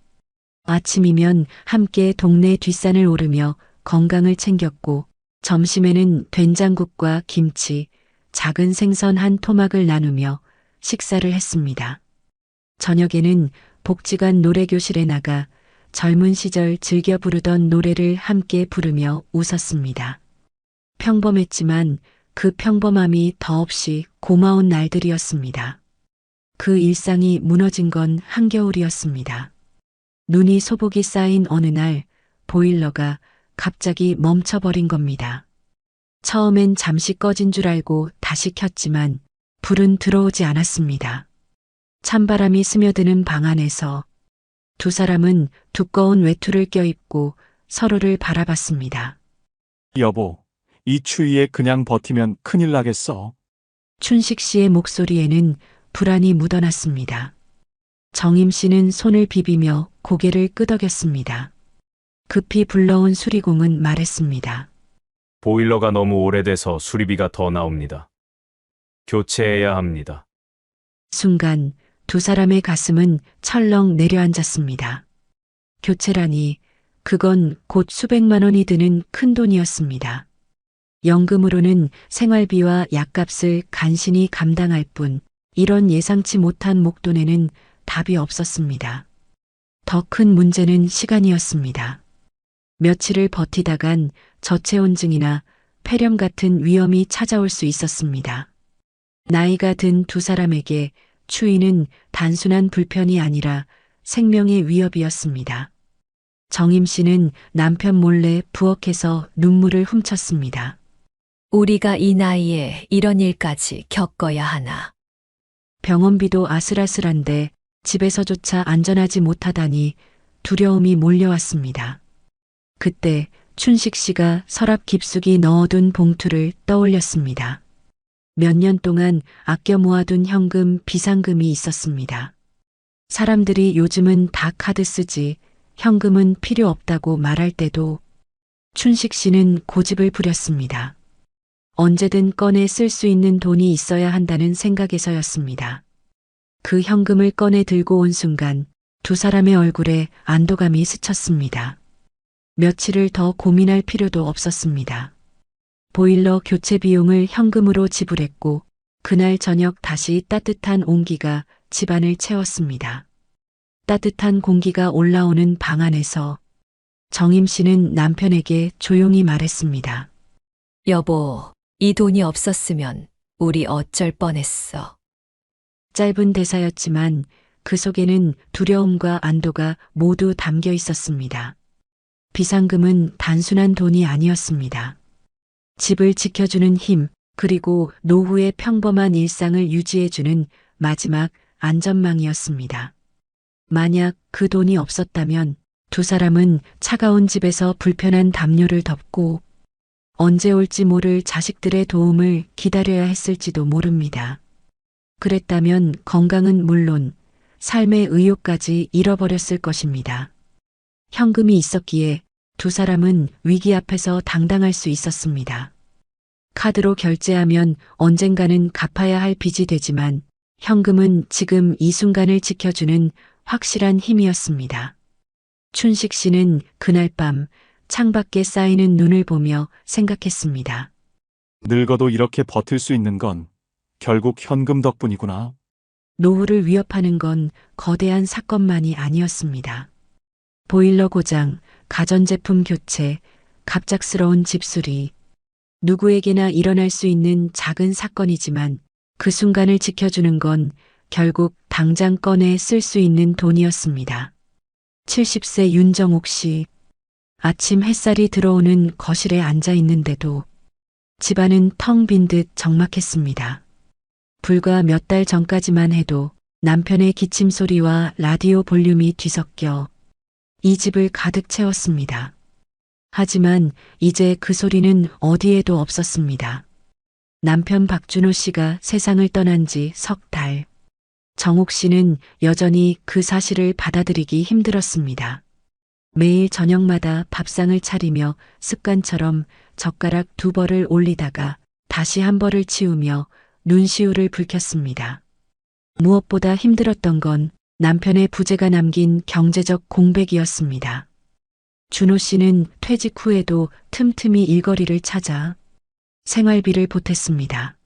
아침이면 함께 동네 뒷산을 오르며 건강을 챙겼고 점심에는 된장국과 김치, 작은 생선 한 토막을 나누며 식사를 했습니다. 저녁에는 복지관 노래교실에 나가 젊은 시절 즐겨 부르던 노래를 함께 부르며 웃었습니다. 평범했지만 그 평범함이 더없이 고마운 날들이었습니다. 그 일상이 무너진 건 한겨울이었습니다. 눈이 소복이 쌓인 어느 날 보일러가 갑자기 멈춰버린 겁니다. 처음엔 잠시 꺼진 줄 알고 다시 켰지만 불은 들어오지 않았습니다. 찬바람이 스며드는 방 안에서 두 사람은 두꺼운 외투를 껴입고 서로를 바라봤습니다. 여보, 이 추위에 그냥 버티면 큰일 나겠어. 춘식 씨의 목소리에는 불안이 묻어났습니다. 정임 씨는 손을 비비며 고개를 끄덕였습니다. 급히 불러온 수리공은 말했습니다. 보일러가 너무 오래돼서 수리비가 더 나옵니다. 교체해야 합니다. 순간 두 사람의 가슴은 철렁 내려앉았습니다. 교체라니 그건 곧 수백만 원이 드는 큰 돈이었습니다. 연금으로는 생활비와 약값을 간신히 감당할 뿐 이런 예상치 못한 목돈에는 답이 없었습니다. 더 큰 문제는 시간이었습니다. 며칠을 버티다간 저체온증이나 폐렴 같은 위험이 찾아올 수 있었습니다. 나이가 든 두 사람에게 추위는 단순한 불편이 아니라 생명의 위협이었습니다. 정임 씨는 남편 몰래 부엌에서 눈물을 훔쳤습니다. 우리가 이 나이에 이런 일까지 겪어야 하나. 병원비도 아슬아슬한데 집에서조차 안전하지 못하다니 두려움이 몰려왔습니다. 그때 춘식 씨가 서랍 깊숙이 넣어둔 봉투를 떠올렸습니다. 몇 년 동안 아껴 모아둔 현금 비상금이 있었습니다. 사람들이 요즘은 다 카드 쓰지, 현금은 필요 없다고 말할 때도 춘식 씨는 고집을 부렸습니다. 언제든 꺼내 쓸 수 있는 돈이 있어야 한다는 생각에서였습니다. 그 현금을 꺼내 들고 온 순간 두 사람의 얼굴에 안도감이 스쳤습니다. 며칠을 더 고민할 필요도 없었습니다. 보일러 교체 비용을 현금으로 지불했고 그날 저녁 다시 따뜻한 온기가 집안을 채웠습니다. 따뜻한 공기가 올라오는 방 안에서 정임 씨는 남편에게 조용히 말했습니다. 여보, 이 돈이 없었으면 우리 어쩔 뻔했어. 짧은 대사였지만 그 속에는 두려움과 안도가 모두 담겨 있었습니다. 비상금은 단순한 돈이 아니었습니다. 집을 지켜주는 힘, 그리고 노후의 평범한 일상을 유지해주는 마지막 안전망이었습니다. 만약 그 돈이 없었다면 두 사람은 차가운 집에서 불편한 담요를 덮고 언제 올지 모를 자식들의 도움을 기다려야 했을지도 모릅니다. 그랬다면 건강은 물론 삶의 의욕까지 잃어버렸을 것입니다. 현금이 있었기에 두 사람은 위기 앞에서 당당할 수 있었습니다. 카드로 결제하면 언젠가는 갚아야 할 빚이 되지만 현금은 지금 이 순간을 지켜주는 확실한 힘이었습니다. 춘식 씨는 그날 밤 창밖에 쌓이는 눈을 보며 생각했습니다. 늙어도 이렇게 버틸 수 있는 건 결국 현금 덕분이구나. 노후를 위협하는 건 거대한 사건만이 아니었습니다. 보일러 고장, 가전제품 교체, 갑작스러운 집수리. 누구에게나 일어날 수 있는 작은 사건이지만 그 순간을 지켜주는 건 결국 당장 꺼내 쓸 수 있는 돈이었습니다. 70세 윤정옥 씨. 아침 햇살이 들어오는 거실에 앉아 있는데도 집안은 텅 빈 듯 적막했습니다. 불과 몇 달 전까지만 해도 남편의 기침 소리와 라디오 볼륨이 뒤섞여 이 집을 가득 채웠습니다. 하지만 이제 그 소리는 어디에도 없었습니다. 남편 박준호 씨가 세상을 떠난 지 석 달. 정옥 씨는 여전히 그 사실을 받아들이기 힘들었습니다. 매일 저녁마다 밥상을 차리며 습관처럼 젓가락 2벌을 올리다가 다시 1벌을 치우며 눈시울을 붉혔습니다. 무엇보다 힘들었던 건 남편의 부재가 남긴 경제적 공백이었습니다. 준호 씨는 퇴직 후에도 틈틈이 일거리를 찾아 생활비를 보탰습니다.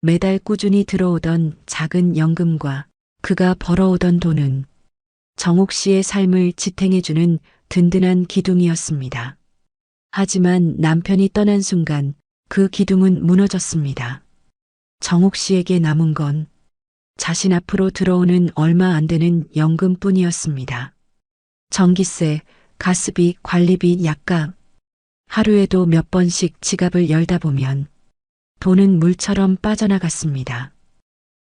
매달 꾸준히 들어오던 작은 연금과 그가 벌어오던 돈은 정옥 씨의 삶을 지탱해주는 든든한 기둥이었습니다. 하지만 남편이 떠난 순간 그 기둥은 무너졌습니다. 정옥 씨에게 남은 건 자신 앞으로 들어오는 얼마 안 되는 연금뿐이었습니다. 전기세, 가스비, 관리비, 약값. 하루에도 몇 번씩 지갑을 열다 보면 돈은 물처럼 빠져나갔습니다.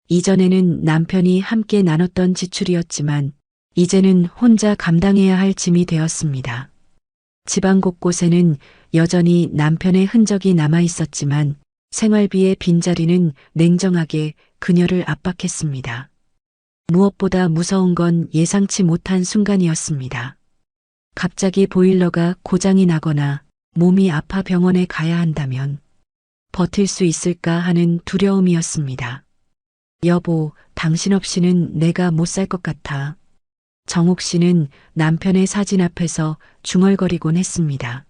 이전에는 남편이 함께 나눴던 지출이었지만 이제는 혼자 감당해야 할 짐이 되었습니다. 집안 곳곳에는 여전히 남편의 흔적이 남아 있었지만 생활비의 빈자리는 냉정하게 그녀를 압박했습니다. 무엇보다 무서운 건 예상치 못한 순간이었습니다. 갑자기 보일러가 고장이 나거나 몸이 아파 병원에 가야 한다면 버틸 수 있을까 하는 두려움이었습니다. 여보, 당신 없이는 내가 못 살 것 같아. 정옥 씨는 남편의 사진 앞에서 중얼거리곤 했습니다.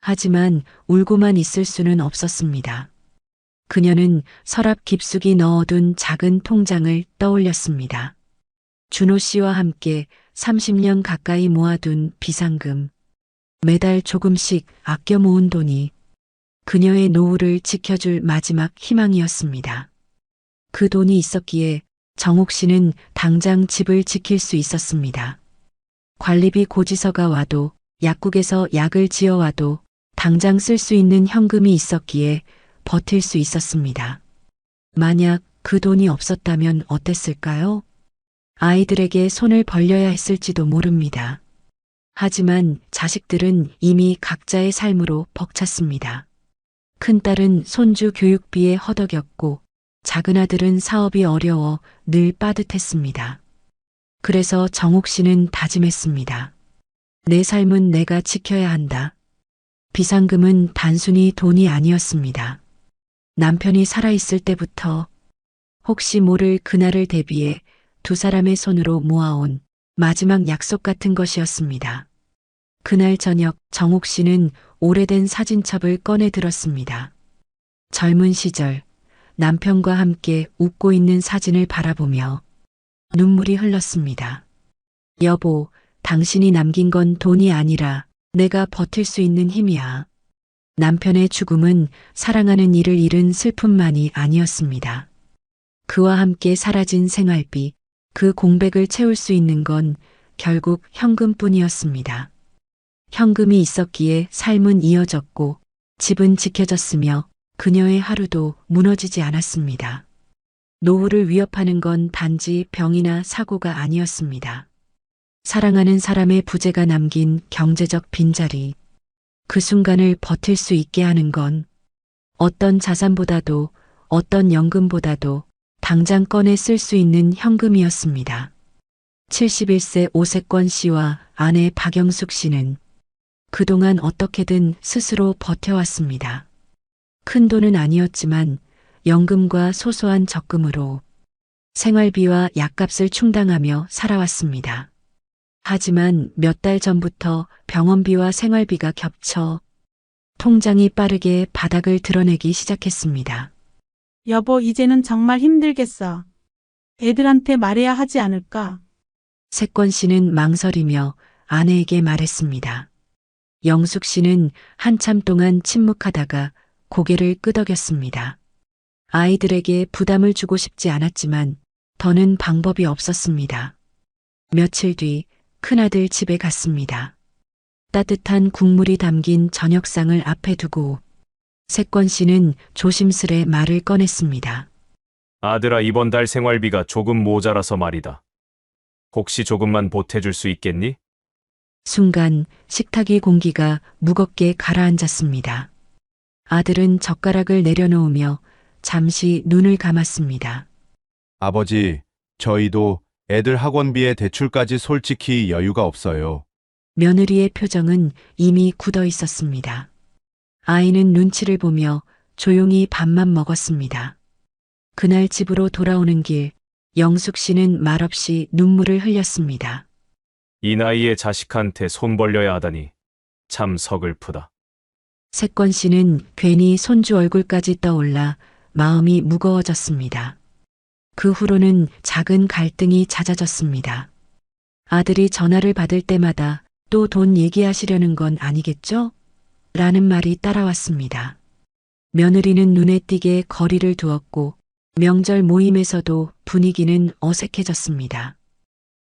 하지만 울고만 있을 수는 없었습니다. 그녀는 서랍 깊숙이 넣어둔 작은 통장을 떠올렸습니다. 준호 씨와 함께 30년 가까이 모아둔 비상금, 매달 조금씩 아껴 모은 돈이 그녀의 노후를 지켜줄 마지막 희망이었습니다. 그 돈이 있었기에 정옥 씨는 당장 집을 지킬 수 있었습니다. 관리비 고지서가 와도 약국에서 약을 지어와도 당장 쓸 수 있는 현금이 있었기에 버틸 수 있었습니다. 만약 그 돈이 없었다면 어땠을까요? 아이들에게 손을 벌려야 했을지도 모릅니다. 하지만 자식들은 이미 각자의 삶으로 벅찼습니다. 큰딸은 손주 교육비에 허덕였고 작은아들은 사업이 어려워 늘 빠듯했습니다. 그래서 정옥 씨는 다짐했습니다. 내 삶은 내가 지켜야 한다. 비상금은 단순히 돈이 아니었습니다. 남편이 살아있을 때부터 혹시 모를 그날을 대비해 두 사람의 손으로 모아온 마지막 약속 같은 것이었습니다. 그날 저녁 정옥 씨는 오래된 사진첩을 꺼내 들었습니다. 젊은 시절 남편과 함께 웃고 있는 사진을 바라보며 눈물이 흘렀습니다. 여보, 당신이 남긴 건 돈이 아니라 내가 버틸 수 있는 힘이야. 남편의 죽음은 사랑하는 이를 잃은 슬픔만이 아니었습니다. 그와 함께 사라진 생활비, 그 공백을 채울 수 있는 건 결국 현금뿐이었습니다. 현금이 있었기에 삶은 이어졌고 집은 지켜졌으며 그녀의 하루도 무너지지 않았습니다. 노후를 위협하는 건 단지 병이나 사고가 아니었습니다. 사랑하는 사람의 부재가 남긴 경제적 빈자리, 그 순간을 버틸 수 있게 하는 건 어떤 자산보다도 어떤 연금보다도 당장 꺼내 쓸 수 있는 현금이었습니다. 71세 오세권 씨와 아내 박영숙 씨는 그동안 어떻게든 스스로 버텨왔습니다. 큰 돈은 아니었지만 연금과 소소한 적금으로 생활비와 약값을 충당하며 살아왔습니다. 하지만 몇 달 전부터 병원비와 생활비가 겹쳐 통장이 빠르게 바닥을 드러내기 시작했습니다. 여보, 이제는 정말 힘들겠어. 애들한테 말해야 하지 않을까? 세권 씨는 망설이며 아내에게 말했습니다. 영숙 씨는 한참 동안 침묵하다가 고개를 끄덕였습니다. 아이들에게 부담을 주고 싶지 않았지만 더는 방법이 없었습니다. 며칠 뒤 큰아들 집에 갔습니다. 따뜻한 국물이 담긴 저녁상을 앞에 두고 세권 씨는 조심스레 말을 꺼냈습니다. 아들아, 이번 달 생활비가 조금 모자라서 말이다. 혹시 조금만 보태줄 수 있겠니? 순간 식탁의 공기가 무겁게 가라앉았습니다. 아들은 젓가락을 내려놓으며 잠시 눈을 감았습니다. 아버지, 저희도 애들 학원비에 대출까지 솔직히 여유가 없어요. 며느리의 표정은 이미 굳어 있었습니다. 아이는 눈치를 보며 조용히 밥만 먹었습니다. 그날 집으로 돌아오는 길, 영숙 씨는 말없이 눈물을 흘렸습니다. 이 나이에 자식한테 손 벌려야 하다니 참 서글프다. 세권 씨는 괜히 손주 얼굴까지 떠올라 마음이 무거워졌습니다. 그 후로는 작은 갈등이 잦아졌습니다. 아들이 전화를 받을 때마다 또 돈 얘기하시려는 건 아니겠죠? 라는 말이 따라왔습니다. 며느리는 눈에 띄게 거리를 두었고 명절 모임에서도 분위기는 어색해졌습니다.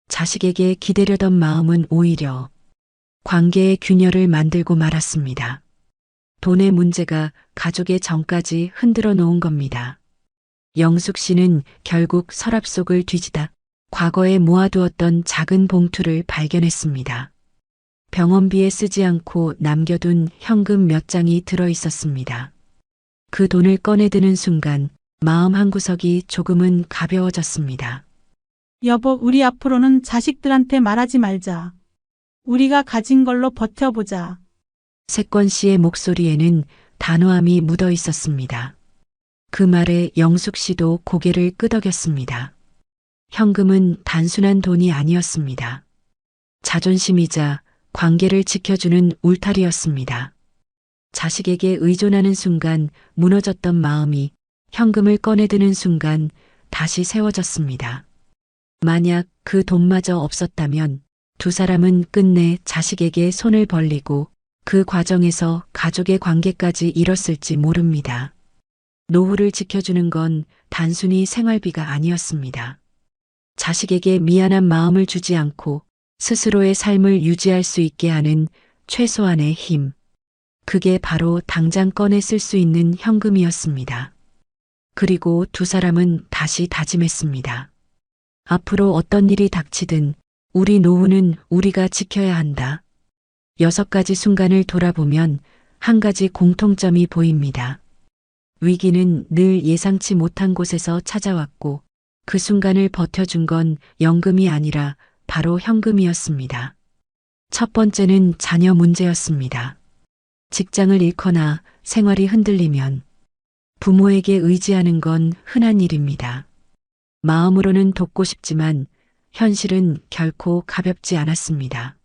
자식에게 기대려던 마음은 오히려 관계의 균열을 만들고 말았습니다. 돈의 문제가 가족의 정까지 흔들어 놓은 겁니다. 영숙 씨는 결국 서랍 속을 뒤지다 과거에 모아두었던 작은 봉투를 발견했습니다. 병원비에 쓰지 않고 남겨둔 현금 몇 장이 들어 있었습니다. 그 돈을 꺼내드는 순간 마음 한구석이 조금은 가벼워졌습니다. 여보, 우리 앞으로는 자식들한테 말하지 말자. 우리가 가진 걸로 버텨보자. 세권 씨의 목소리에는 단호함이 묻어 있었습니다. 그 말에 영숙 씨도 고개를 끄덕였습니다. 현금은 단순한 돈이 아니었습니다. 자존심이자 관계를 지켜주는 울타리였습니다. 자식에게 의존하는 순간 무너졌던 마음이 현금을 꺼내드는 순간 다시 세워졌습니다. 만약 그 돈마저 없었다면 두 사람은 끝내 자식에게 손을 벌리고 그 과정에서 가족의 관계까지 잃었을지 모릅니다. 노후를 지켜주는 건 단순히 생활비가 아니었습니다. 자식에게 미안한 마음을 주지 않고 스스로의 삶을 유지할 수 있게 하는 최소한의 힘. 그게 바로 당장 꺼내 쓸 수 있는 현금이었습니다. 그리고 두 사람은 다시 다짐했습니다. 앞으로 어떤 일이 닥치든 우리 노후는 우리가 지켜야 한다. 6가지 순간을 돌아보면 한 가지 공통점이 보입니다. 위기는 늘 예상치 못한 곳에서 찾아왔고 그 순간을 버텨준 건 연금이 아니라 바로 현금이었습니다. 첫 번째는 자녀 문제였습니다. 직장을 잃거나 생활이 흔들리면 부모에게 의지하는 건 흔한 일입니다. 마음으로는 돕고 싶지만 현실은 결코 가볍지 않았습니다.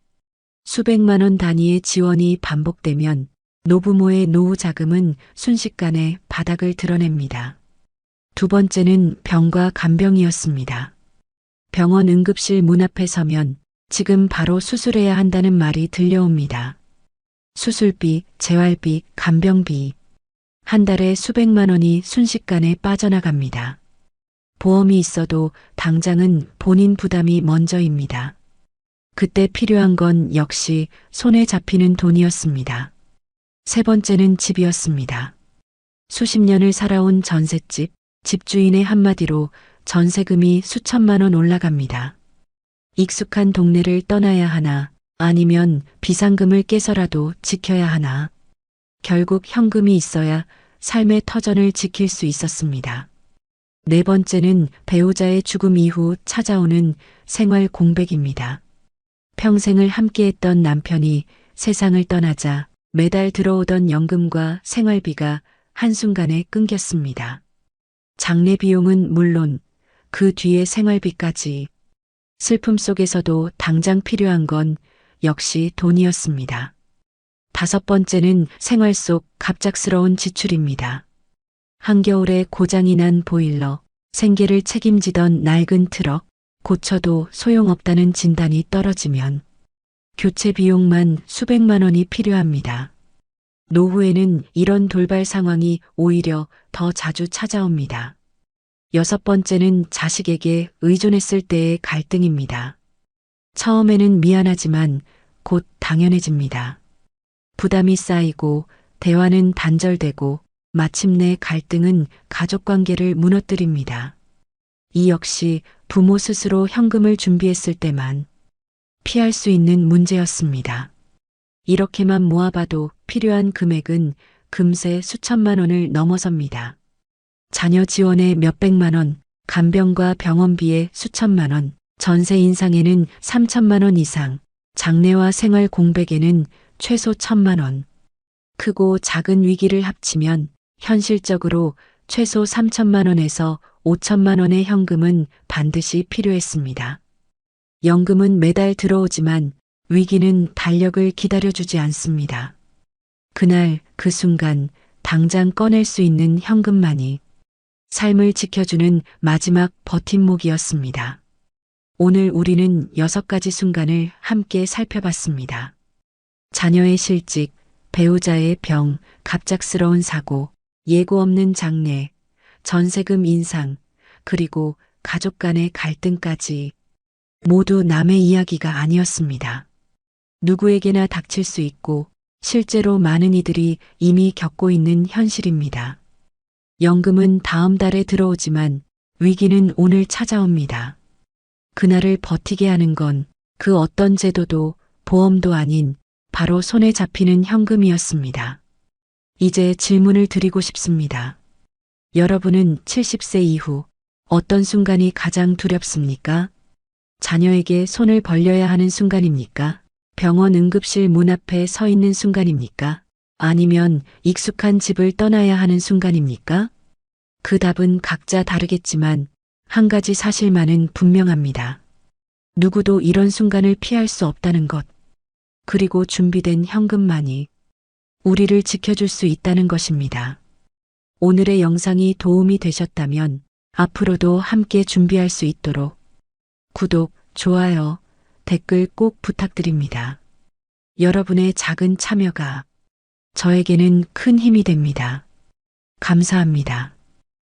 수백만 원 단위의 지원이 반복되면 노부모의 노후 자금은 순식간에 바닥을 드러냅니다. 두 번째는 병과 간병이었습니다. 병원 응급실 문 앞에 서면 지금 바로 수술해야 한다는 말이 들려옵니다. 수술비, 재활비, 간병비. 한 달에 수백만 원이 순식간에 빠져나갑니다. 보험이 있어도 당장은 본인 부담이 먼저입니다. 그때 필요한 건 역시 손에 잡히는 돈이었습니다. 세 번째는 집이었습니다. 수십 년을 살아온 전셋집, 집주인의 한마디로 전세금이 수천만 원 올라갑니다. 익숙한 동네를 떠나야 하나, 아니면 비상금을 깨서라도 지켜야 하나. 결국 현금이 있어야 삶의 터전을 지킬 수 있었습니다. 네 번째는 배우자의 죽음 이후 찾아오는 생활 공백입니다. 평생을 함께했던 남편이 세상을 떠나자 매달 들어오던 연금과 생활비가 한순간에 끊겼습니다. 장례 비용은 물론 그 뒤에 생활비까지. 슬픔 속에서도 당장 필요한 건 역시 돈이었습니다. 다섯 번째는 생활 속 갑작스러운 지출입니다. 한겨울에 고장이 난 보일러, 생계를 책임지던 낡은 트럭, 고쳐도 소용없다는 진단이 떨어지면 교체 비용만 수백만 원이 필요합니다. 노후에는 이런 돌발 상황이 오히려 더 자주 찾아옵니다. 여섯 번째는 자식에게 의존했을 때의 갈등입니다. 처음에는 미안하지만 곧 당연해집니다. 부담이 쌓이고 대화는 단절되고 마침내 갈등은 가족관계를 무너뜨립니다. 이 역시 부모 스스로 현금을 준비했을 때만 피할 수 있는 문제였습니다. 이렇게만 모아봐도 필요한 금액은 금세 수천만 원을 넘어섭니다. 자녀 지원에 몇백만 원, 간병과 병원비에 수천만 원, 전세 인상에는 3천만 원 이상, 장례와 생활 공백에는 최소 1,000만 원. 크고 작은 위기를 합치면 현실적으로 최소 3천만 원에서 5천만 원의 현금은 반드시 필요했습니다. 연금은 매달 들어오지만 위기는 달력을 기다려주지 않습니다. 그날 그 순간 당장 꺼낼 수 있는 현금만이 삶을 지켜주는 마지막 버팀목이었습니다. 오늘 우리는 6가지 순간을 함께 살펴봤습니다. 자녀의 실직, 배우자의 병, 갑작스러운 사고, 예고 없는 장례, 전세금 인상, 그리고 가족 간의 갈등까지 모두 남의 이야기가 아니었습니다. 누구에게나 닥칠 수 있고 실제로 많은 이들이 이미 겪고 있는 현실입니다. 연금은 다음 달에 들어오지만 위기는 오늘 찾아옵니다. 그날을 버티게 하는 건 그 어떤 제도도 보험도 아닌 바로 손에 잡히는 현금이었습니다. 이제 질문을 드리고 싶습니다. 여러분은 70세 이후 어떤 순간이 가장 두렵습니까? 자녀에게 손을 벌려야 하는 순간입니까? 병원 응급실 문 앞에 서 있는 순간입니까? 아니면 익숙한 집을 떠나야 하는 순간입니까? 그 답은 각자 다르겠지만 한 가지 사실만은 분명합니다. 누구도 이런 순간을 피할 수 없다는 것. 그리고 준비된 현금만이 우리를 지켜줄 수 있다는 것입니다. 오늘의 영상이 도움이 되셨다면 앞으로도 함께 준비할 수 있도록 구독, 좋아요, 댓글 꼭 부탁드립니다. 여러분의 작은 참여가 저에게는 큰 힘이 됩니다. 감사합니다.